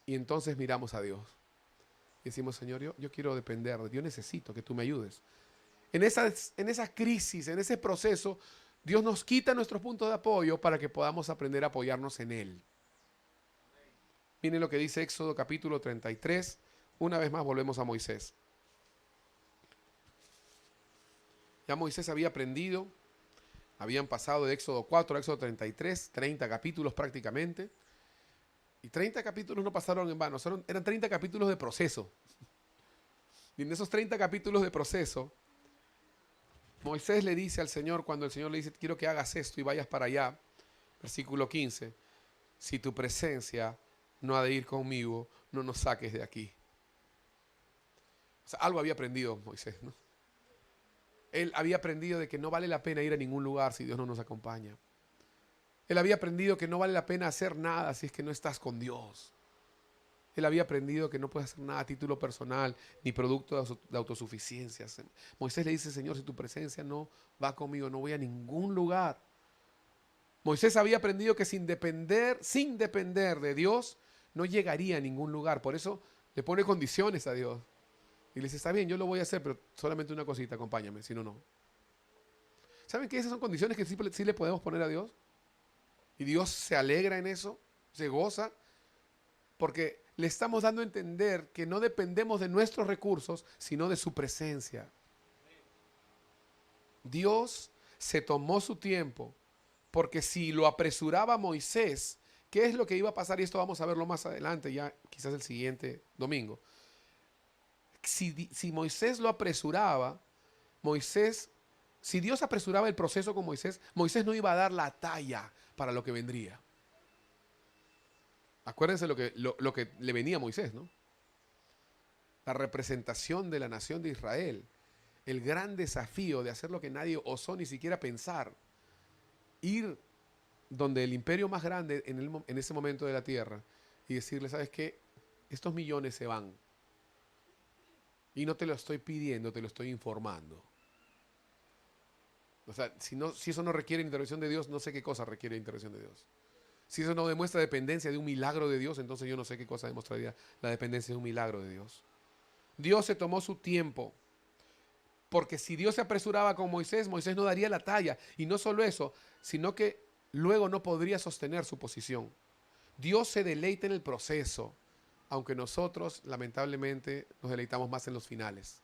Speaker 2: Y entonces miramos a Dios y decimos, Señor, yo quiero depender de Dios, yo necesito que tú me ayudes. En esa crisis, en ese proceso, Dios nos quita nuestros puntos de apoyo para que podamos aprender a apoyarnos en Él. Miren lo que dice Éxodo capítulo 33. Una vez más volvemos a Moisés. Ya Moisés había aprendido, habían pasado de Éxodo 4 a Éxodo 33, 30 capítulos prácticamente. Y 30 capítulos no pasaron en vano, eran 30 capítulos de proceso. Y en esos 30 capítulos de proceso, Moisés le dice al Señor, cuando el Señor le dice, quiero que hagas esto y vayas para allá, versículo 15, si tu presencia no ha de ir conmigo, no nos saques de aquí. O sea, algo había aprendido Moisés, ¿no? Él había aprendido de que no vale la pena ir a ningún lugar si Dios no nos acompaña. Él había aprendido que no vale la pena hacer nada si es que no estás con Dios. Él había aprendido que no puede hacer nada a título personal ni producto de autosuficiencia. Moisés le dice, Señor, si tu presencia no va conmigo, no voy a ningún lugar. Moisés había aprendido que sin depender de Dios, no llegaría a ningún lugar. Por eso le pone condiciones a Dios. Y le dice, está bien, yo lo voy a hacer, pero solamente una cosita, acompáñame, si no, no. ¿Saben que esas son condiciones que sí le podemos poner a Dios? Y Dios se alegra en eso, se goza, porque le estamos dando a entender que no dependemos de nuestros recursos, sino de su presencia. Dios se tomó su tiempo, porque si lo apresuraba Moisés, ¿qué es lo que iba a pasar? Y esto vamos a verlo más adelante, ya quizás el siguiente domingo. Si Moisés lo apresuraba, si Dios apresuraba el proceso con Moisés, Moisés no iba a dar la talla para lo que vendría. Acuérdense lo que le venía a Moisés, ¿no? La representación de la nación de Israel. El gran desafío de hacer lo que nadie osó ni siquiera pensar. Ir donde el imperio más grande en ese momento de la tierra y decirle, ¿sabes qué? Estos millones se van. Y no te lo estoy pidiendo, te lo estoy informando. O sea, si eso no requiere intervención de Dios, no sé qué cosa requiere intervención de Dios. Si eso no demuestra dependencia de un milagro de Dios, entonces yo no sé qué cosa demostraría la dependencia de un milagro de Dios. Dios se tomó su tiempo, porque si Dios se apresuraba con Moisés, Moisés no daría la talla. Y no solo eso, sino que luego no podría sostener su posición. Dios se deleita en el proceso, aunque nosotros lamentablemente nos deleitamos más en los finales.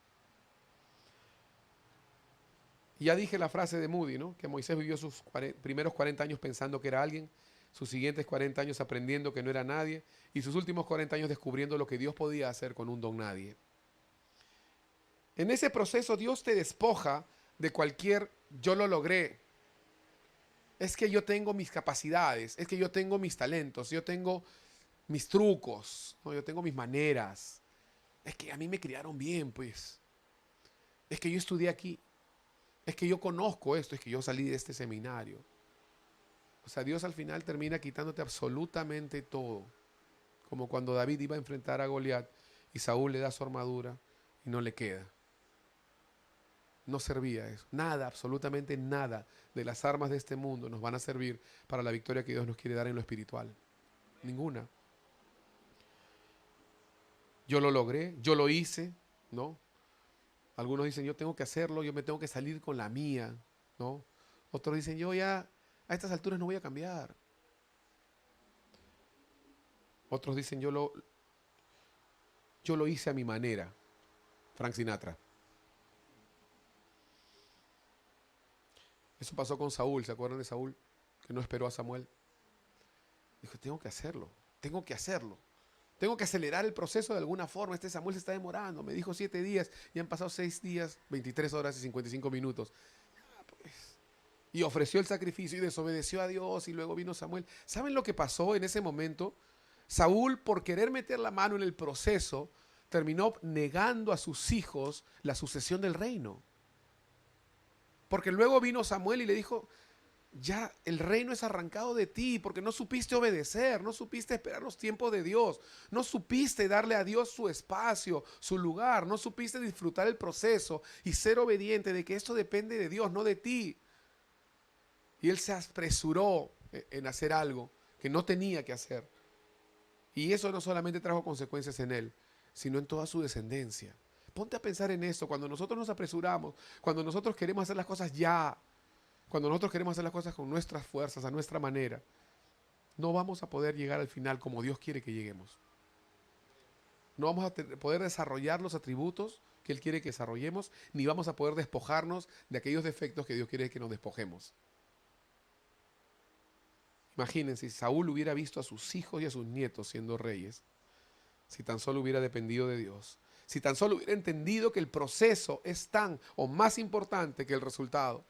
Speaker 2: Ya dije la frase de Moody, ¿no? Que Moisés vivió sus primeros 40 años pensando que era alguien, sus siguientes 40 años aprendiendo que no era nadie y sus últimos 40 años descubriendo lo que Dios podía hacer con un don nadie. En ese proceso Dios te despoja de cualquier yo lo logré. Es que yo tengo mis capacidades, es que yo tengo mis talentos, yo tengo mis trucos, ¿no? Yo tengo mis maneras. Es que a mí me criaron bien, pues. Es que yo estudié aquí. Es que yo conozco esto, es que yo salí de este seminario. O sea, Dios al final termina quitándote absolutamente todo. Como cuando David iba a enfrentar a Goliat y Saúl le da su armadura y no le queda. No servía eso. Nada, absolutamente nada de las armas de este mundo nos van a servir para la victoria que Dios nos quiere dar en lo espiritual. Ninguna. Yo lo logré, yo lo hice, ¿no? Algunos dicen, yo tengo que hacerlo, yo me tengo que salir con la mía, ¿no? Otros dicen, yo ya a estas alturas no voy a cambiar. Otros dicen, yo lo hice a mi manera. Frank Sinatra. Eso pasó con Saúl, ¿se acuerdan de Saúl? Que no esperó a Samuel. Dijo, tengo que hacerlo, tengo que hacerlo. Tengo que acelerar el proceso de alguna forma. Este Samuel se está demorando. Me dijo 7 días y han pasado 6 días, 23 horas y 55 minutos. Y ofreció el sacrificio y desobedeció a Dios y luego vino Samuel. ¿Saben lo que pasó en ese momento? Saúl, por querer meter la mano en el proceso, terminó negando a sus hijos la sucesión del reino. Porque luego vino Samuel y le dijo, ya el reino es arrancado de ti porque no supiste obedecer, no supiste esperar los tiempos de Dios, no supiste darle a Dios su espacio, su lugar, no supiste disfrutar el proceso y ser obediente de que esto depende de Dios, no de ti. Y él se apresuró en hacer algo que no tenía que hacer. Y eso no solamente trajo consecuencias en él, sino en toda su descendencia. Ponte a pensar en eso, cuando nosotros nos apresuramos, cuando nosotros queremos hacer las cosas ya, cuando nosotros queremos hacer las cosas con nuestras fuerzas, a nuestra manera, no vamos a poder llegar al final como Dios quiere que lleguemos. No vamos a poder desarrollar los atributos que Él quiere que desarrollemos, ni vamos a poder despojarnos de aquellos defectos que Dios quiere que nos despojemos. Imagínense, si Saúl hubiera visto a sus hijos y a sus nietos siendo reyes, si tan solo hubiera dependido de Dios, si tan solo hubiera entendido que el proceso es tan o más importante que el resultado.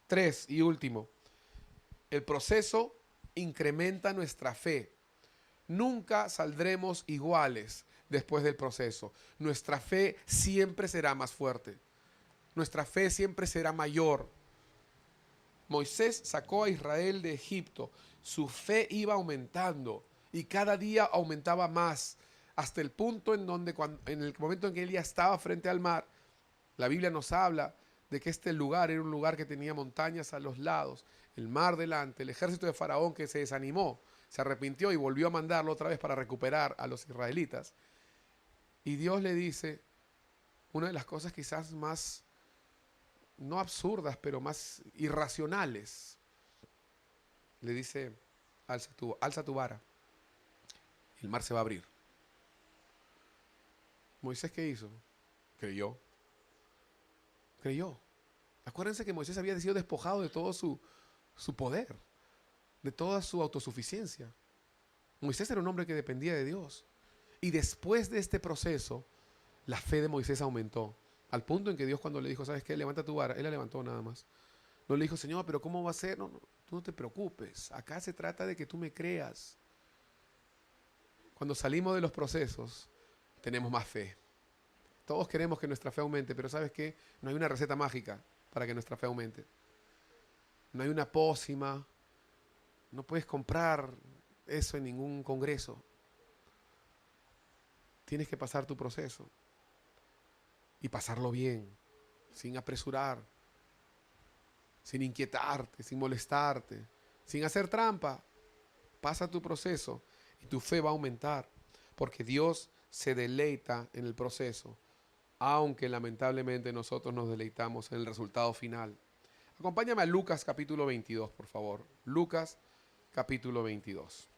Speaker 2: 3 y último, el proceso incrementa nuestra fe. Nunca saldremos iguales después del proceso. Nuestra fe siempre será más fuerte. Nuestra fe siempre será mayor. Moisés sacó a Israel de Egipto. Su fe iba aumentando y cada día aumentaba más hasta el punto en donde en el momento en que él ya estaba frente al mar, la Biblia nos habla de que este lugar era un lugar que tenía montañas a los lados, el mar delante, el ejército de Faraón que se desanimó, se arrepintió y volvió a mandarlo otra vez para recuperar a los israelitas. Y Dios le dice una de las cosas quizás más, no absurdas, pero más irracionales. Le dice, alza tu vara, y el mar se va a abrir. Moisés, ¿qué hizo? Creyó. Creyó. Acuérdense que Moisés había sido despojado de todo su poder, de toda su autosuficiencia. Moisés era un hombre que dependía de Dios. Y después de este proceso, la fe de Moisés aumentó. Al punto en que Dios cuando le dijo, ¿sabes qué? Levanta tu vara. Él la levantó nada más. No le dijo, Señor, pero ¿cómo va a ser? No, tú no te preocupes. Acá se trata de que tú me creas. Cuando salimos de los procesos, tenemos más fe. Todos queremos que nuestra fe aumente, pero ¿sabes qué? No hay una receta mágica para que nuestra fe aumente. No hay una pócima. No puedes comprar eso en ningún congreso. Tienes que pasar tu proceso y pasarlo bien, sin apresurar, sin inquietarte, sin molestarte, sin hacer trampa. Pasa tu proceso y tu fe va a aumentar, porque Dios se deleita en el proceso, aunque lamentablemente nosotros nos deleitamos en el resultado final. Acompáñame a Lucas capítulo 22, por favor. Lucas capítulo 22.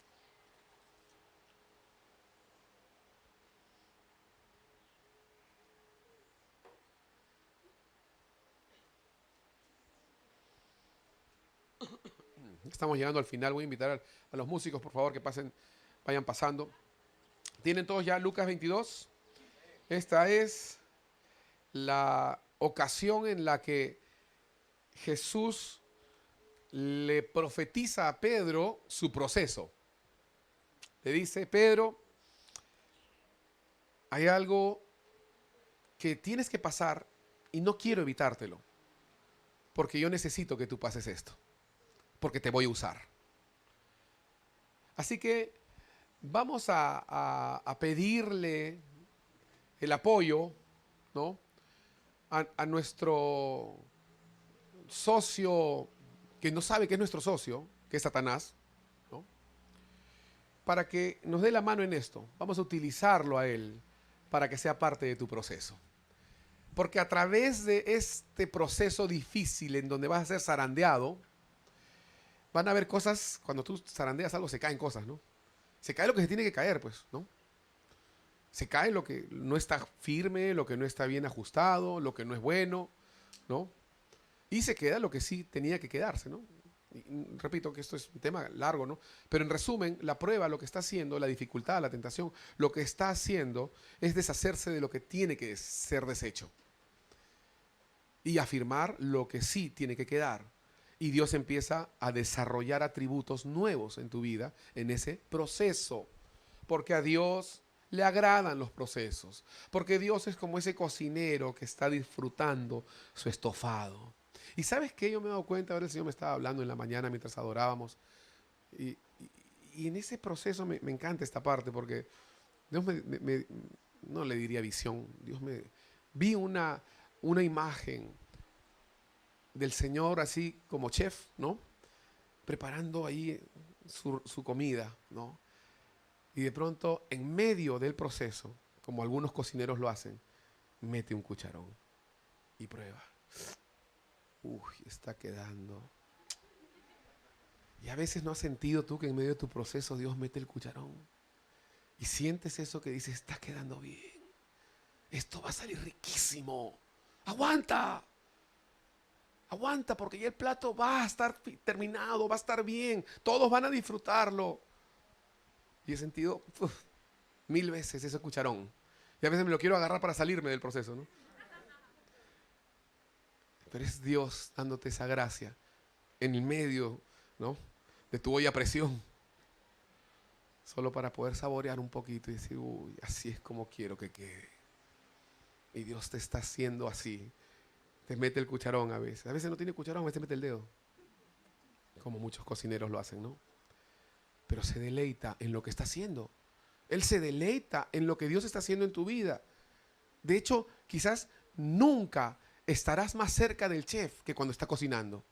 Speaker 2: Estamos llegando al final. Voy a invitar a los músicos, por favor, que pasen, vayan pasando. ¿Tienen todos ya Lucas 22? Esta es la ocasión en la que Jesús le profetiza a Pedro su proceso. Le dice, Pedro, hay algo que tienes que pasar y no quiero evitártelo, porque yo necesito que tú pases esto, porque te voy a usar. Así que vamos a pedirle el apoyo, ¿no? A nuestro socio, que no sabe que es nuestro socio, que es Satanás, ¿no? Para que nos dé la mano en esto. Vamos a utilizarlo a él para que sea parte de tu proceso. Porque a través de este proceso difícil en donde vas a ser zarandeado, van a haber cosas, cuando tú zarandeas algo se caen cosas, ¿no? Se cae lo que se tiene que caer, pues, ¿no? Se cae lo que no está firme, lo que no está bien ajustado, lo que no es bueno, ¿no? Y se queda lo que sí tenía que quedarse, ¿no? Y repito que esto es un tema largo, ¿no? Pero en resumen, la prueba lo que está haciendo, la dificultad, la tentación, lo que está haciendo es deshacerse de lo que tiene que ser deshecho y afirmar lo que sí tiene que quedar. Y Dios empieza a desarrollar atributos nuevos en tu vida en ese proceso. Porque a Dios le agradan los procesos. Porque Dios es como ese cocinero que está disfrutando su estofado. Y ¿sabes qué? Yo me he dado cuenta, ahora el Señor me estaba hablando en la mañana mientras adorábamos. Y, y en ese proceso me encanta esta parte porque Dios no le diría visión, vi una imagen del Señor así como chef, ¿no? Preparando ahí su comida, ¿no? Y de pronto, en medio del proceso, como algunos cocineros lo hacen, mete un cucharón y prueba. Uy, está quedando. Y a veces no has sentido tú que en medio de tu proceso Dios mete el cucharón. Y sientes eso que dices, está quedando bien. Esto va a salir riquísimo. Aguanta. Aguanta porque ya el plato va a estar terminado, va a estar bien. Todos van a disfrutarlo. Y he sentido 1000 veces ese cucharón. Y a veces me lo quiero agarrar para salirme del proceso, ¿no? Pero es Dios dándote esa gracia en el medio, ¿no?, de tu olla a presión. Solo para poder saborear un poquito y decir, uy, así es como quiero que quede. Y Dios te está haciendo así. Te mete el cucharón a veces. A veces no tiene cucharón, a veces mete el dedo. Como muchos cocineros lo hacen, ¿no? Pero se deleita en lo que está haciendo. Él se deleita en lo que Dios está haciendo en tu vida. De hecho, quizás nunca estarás más cerca del chef que cuando está cocinando.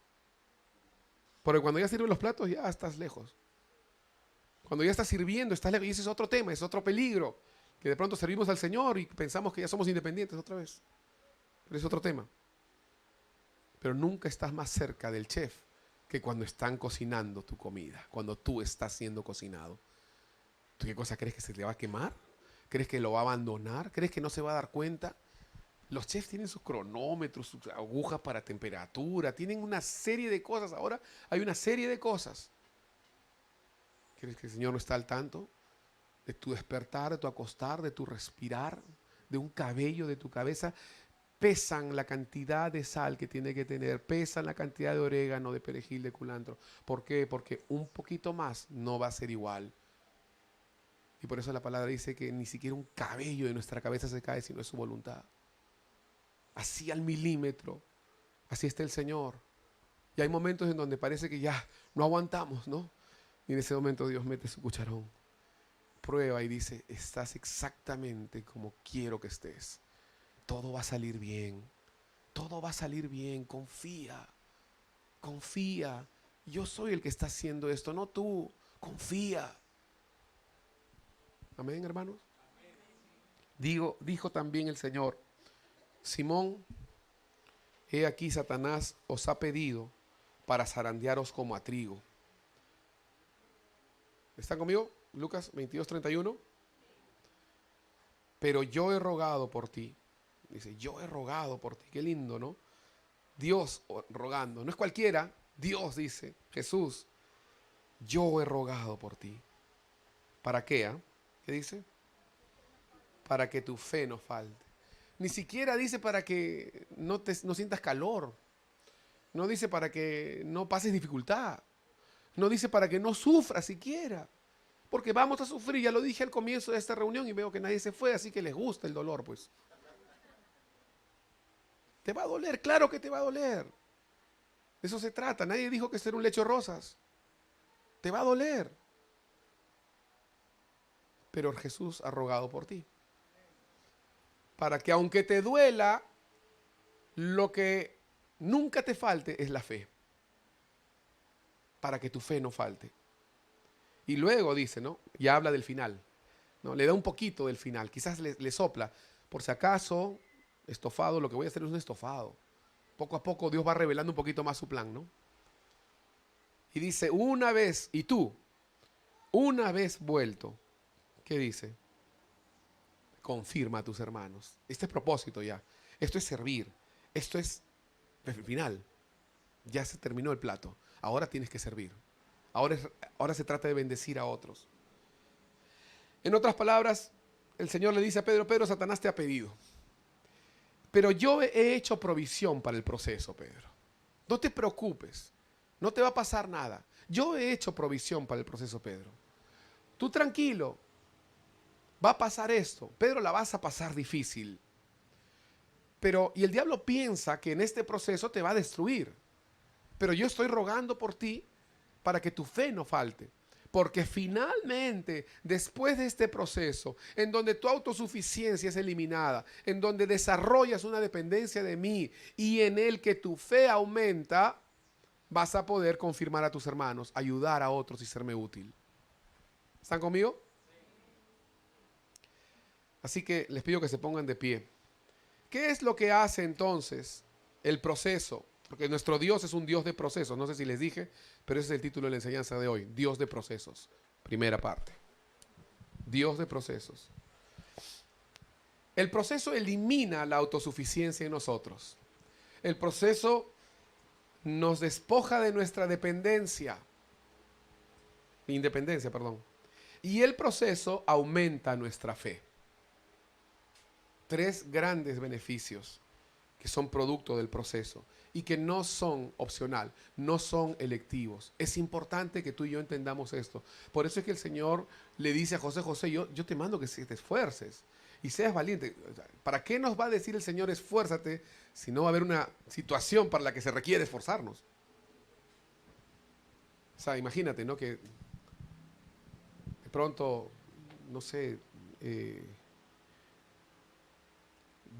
Speaker 2: Porque cuando ya sirven los platos, ya estás lejos. Cuando ya estás sirviendo, estás lejos. Y ese es otro tema, es otro peligro. Que de pronto servimos al Señor y pensamos que ya somos independientes otra vez. Pero es otro tema. Pero nunca estás más cerca del chef que cuando están cocinando tu comida, cuando tú estás siendo cocinado. ¿Tú qué cosa crees que se le va a quemar? ¿Crees que lo va a abandonar? ¿Crees que no se va a dar cuenta? Los chefs tienen sus cronómetros, sus agujas para temperatura, tienen una serie de cosas. Ahora hay una serie de cosas. ¿Crees que el Señor no está al tanto de tu despertar, de tu acostar, de tu respirar, de un cabello de tu cabeza? Pesan la cantidad de sal que tiene que tener, pesan la cantidad de orégano, de perejil, de culantro. ¿Por qué? Porque un poquito más no va a ser igual. Y por eso la palabra dice que ni siquiera un cabello de nuestra cabeza se cae si no es su voluntad. Así al milímetro, así está el Señor. Y hay momentos en donde parece que ya no aguantamos, ¿no? Y en ese momento Dios mete su cucharón, prueba y dice, estás exactamente como quiero que estés. Todo va a salir bien. Todo va a salir bien. Confía. Confía. Yo soy el que está haciendo esto, no tú. Confía. Amén, hermanos. Dijo también el Señor, Simón, he aquí Satanás os ha pedido para zarandearos como a trigo. ¿Están conmigo? Lucas 22:31. Pero yo he rogado por ti. Dice, yo he rogado por ti. Qué lindo, ¿no? Dios rogando. No es cualquiera. Dios dice, Jesús, yo he rogado por ti. ¿Para qué? ¿Qué dice? Para que tu fe no falte. Ni siquiera dice para que no sientas calor. No dice para que no pases dificultad. No dice para que no sufras siquiera. Porque vamos a sufrir, ya lo dije al comienzo de esta reunión y veo que nadie se fue, así que les gusta el dolor, pues. Te va a doler, claro que te va a doler. De eso se trata, nadie dijo que ser un lecho de rosas. Te va a doler. Pero Jesús ha rogado por ti. Para que aunque te duela, lo que nunca te falte es la fe. Para que tu fe no falte. Y luego dice, ¿no? Ya habla del final, ¿no? Le da un poquito del final, quizás le sopla. Por si acaso, estofado, lo que voy a hacer es un estofado. Poco a poco Dios va revelando un poquito más su plan, ¿no? Y dice, una vez, y tú, una vez vuelto, ¿qué dice? Confirma a tus hermanos. Este es propósito ya. Esto es servir. Esto es el final. Ya se terminó el plato. Ahora tienes que servir. Ahora se trata de bendecir a otros. En otras palabras, el Señor le dice a Pedro, Pedro, Satanás te ha pedido. Pero yo he hecho provisión para el proceso, Pedro. No te preocupes. No te va a pasar nada. Yo he hecho provisión para el proceso, Pedro. Tú tranquilo. Va a pasar esto. Pedro, la vas a pasar difícil. Y el diablo piensa que en este proceso te va a destruir. Pero yo estoy rogando por ti para que tu fe no falte. Porque finalmente, después de este proceso, en donde tu autosuficiencia es eliminada, en donde desarrollas una dependencia de mí y en el que tu fe aumenta, vas a poder confirmar a tus hermanos, ayudar a otros y serme útil. ¿Están conmigo? Así que les pido que se pongan de pie. ¿Qué es lo que hace entonces el proceso? Porque nuestro Dios es un Dios de procesos. No sé si les dije, pero ese es el título de la enseñanza de hoy. Dios de procesos. Primera parte. Dios de procesos. El proceso elimina la autosuficiencia en nosotros. El proceso nos despoja de nuestra independencia, perdón. Y el proceso aumenta nuestra fe. 3 grandes beneficios que son producto del proceso y que no son opcional, no son electivos. Es importante que tú y yo entendamos esto. Por eso es que el Señor le dice a José, José, yo te mando que te esfuerces y seas valiente. ¿Para qué nos va a decir el Señor esfuérzate si no va a haber una situación para la que se requiere esforzarnos? O sea, imagínate, ¿no? Que de pronto, no sé,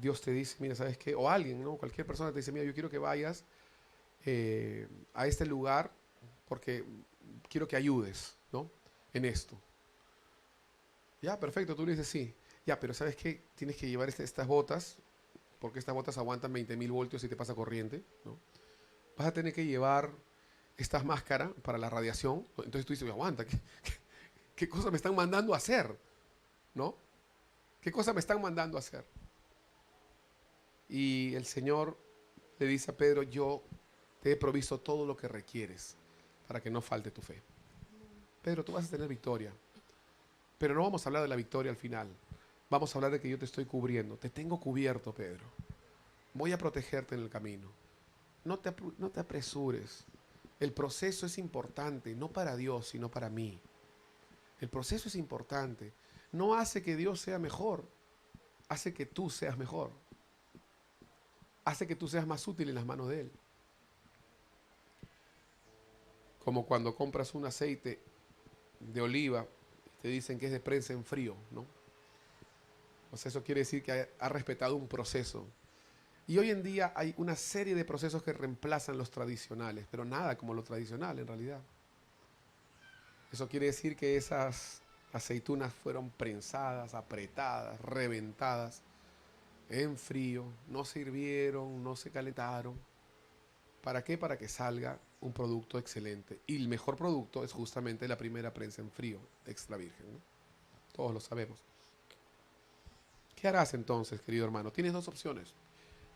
Speaker 2: Dios te dice, mira, ¿sabes qué? O alguien, ¿no? Cualquier persona te dice, mira, yo quiero que vayas a este lugar porque quiero que ayudes, ¿no? En esto. Ya, perfecto, tú le dices sí. Ya, pero ¿sabes qué? Tienes que llevar estas botas, porque estas botas aguantan 20.000 voltios si te pasa corriente, ¿no? Vas a tener que llevar estas máscaras para la radiación. Entonces tú dices, aguanta, ¿qué cosa me están mandando a hacer? ¿No? ¿Qué cosa me están mandando a hacer? Y el Señor le dice a Pedro, yo te he provisto todo lo que requieres para que no falte tu fe. Pedro, tú vas a tener victoria. Pero no vamos a hablar de la victoria al final. Vamos a hablar de que yo te estoy cubriendo. Te tengo cubierto, Pedro. Voy a protegerte en el camino. No te apresures. El proceso es importante, no para Dios, sino para mí. El proceso es importante. No hace que Dios sea mejor, hace que tú seas mejor. Hace que tú seas más útil en las manos de Él. Como cuando compras un aceite de oliva, te dicen que es de prensa en frío, ¿no? O sea, eso quiere decir que ha respetado un proceso. Y hoy en día hay una serie de procesos que reemplazan los tradicionales, pero nada como lo tradicional en realidad. Eso quiere decir que esas aceitunas fueron prensadas, apretadas, reventadas en frío, no se hirvieron, no se calentaron. ¿Para qué? Para que salga un producto excelente. Y el mejor producto es justamente la primera prensa en frío, extra virgen, ¿no? Todos lo sabemos. ¿Qué harás entonces, querido hermano? Tienes 2 opciones.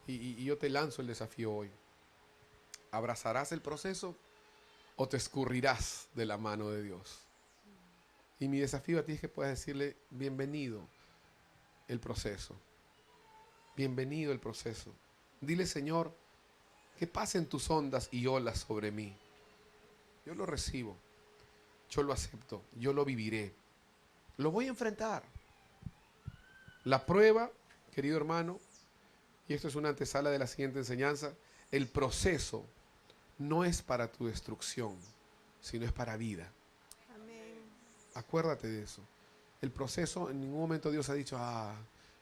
Speaker 2: Y yo te lanzo el desafío hoy. ¿Abrazarás el proceso o te escurrirás de la mano de Dios? Y mi desafío a ti es que puedas decirle, bienvenido el proceso. Bienvenido el proceso. Dile, Señor, que pasen tus ondas y olas sobre mí. Yo lo recibo, yo lo acepto, yo lo viviré. Lo voy a enfrentar. La prueba, querido hermano, y esto es una antesala de la siguiente enseñanza, el proceso no es para tu destrucción, sino es para vida.
Speaker 1: Amén.
Speaker 2: Acuérdate de eso. El proceso, en ningún momento Dios ha dicho,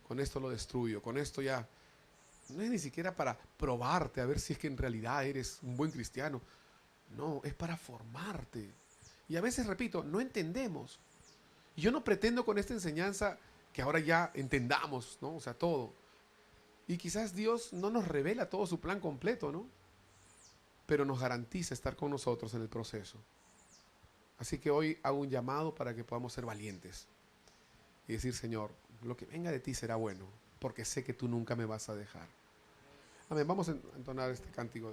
Speaker 2: con esto lo destruyo, con esto ya. No es ni siquiera para probarte, a ver si es que en realidad eres un buen cristiano. No, es para formarte. Y a veces, repito, no entendemos. Yo no pretendo con esta enseñanza que ahora ya entendamos, ¿no? O sea, todo. Y quizás Dios no nos revela todo su plan completo, ¿no? Pero nos garantiza estar con nosotros en el proceso. Así que hoy hago un llamado para que podamos ser valientes y decir, Señor, lo que venga de ti será bueno, porque sé que tú nunca me vas a dejar. Amén. Vamos a entonar este cántico.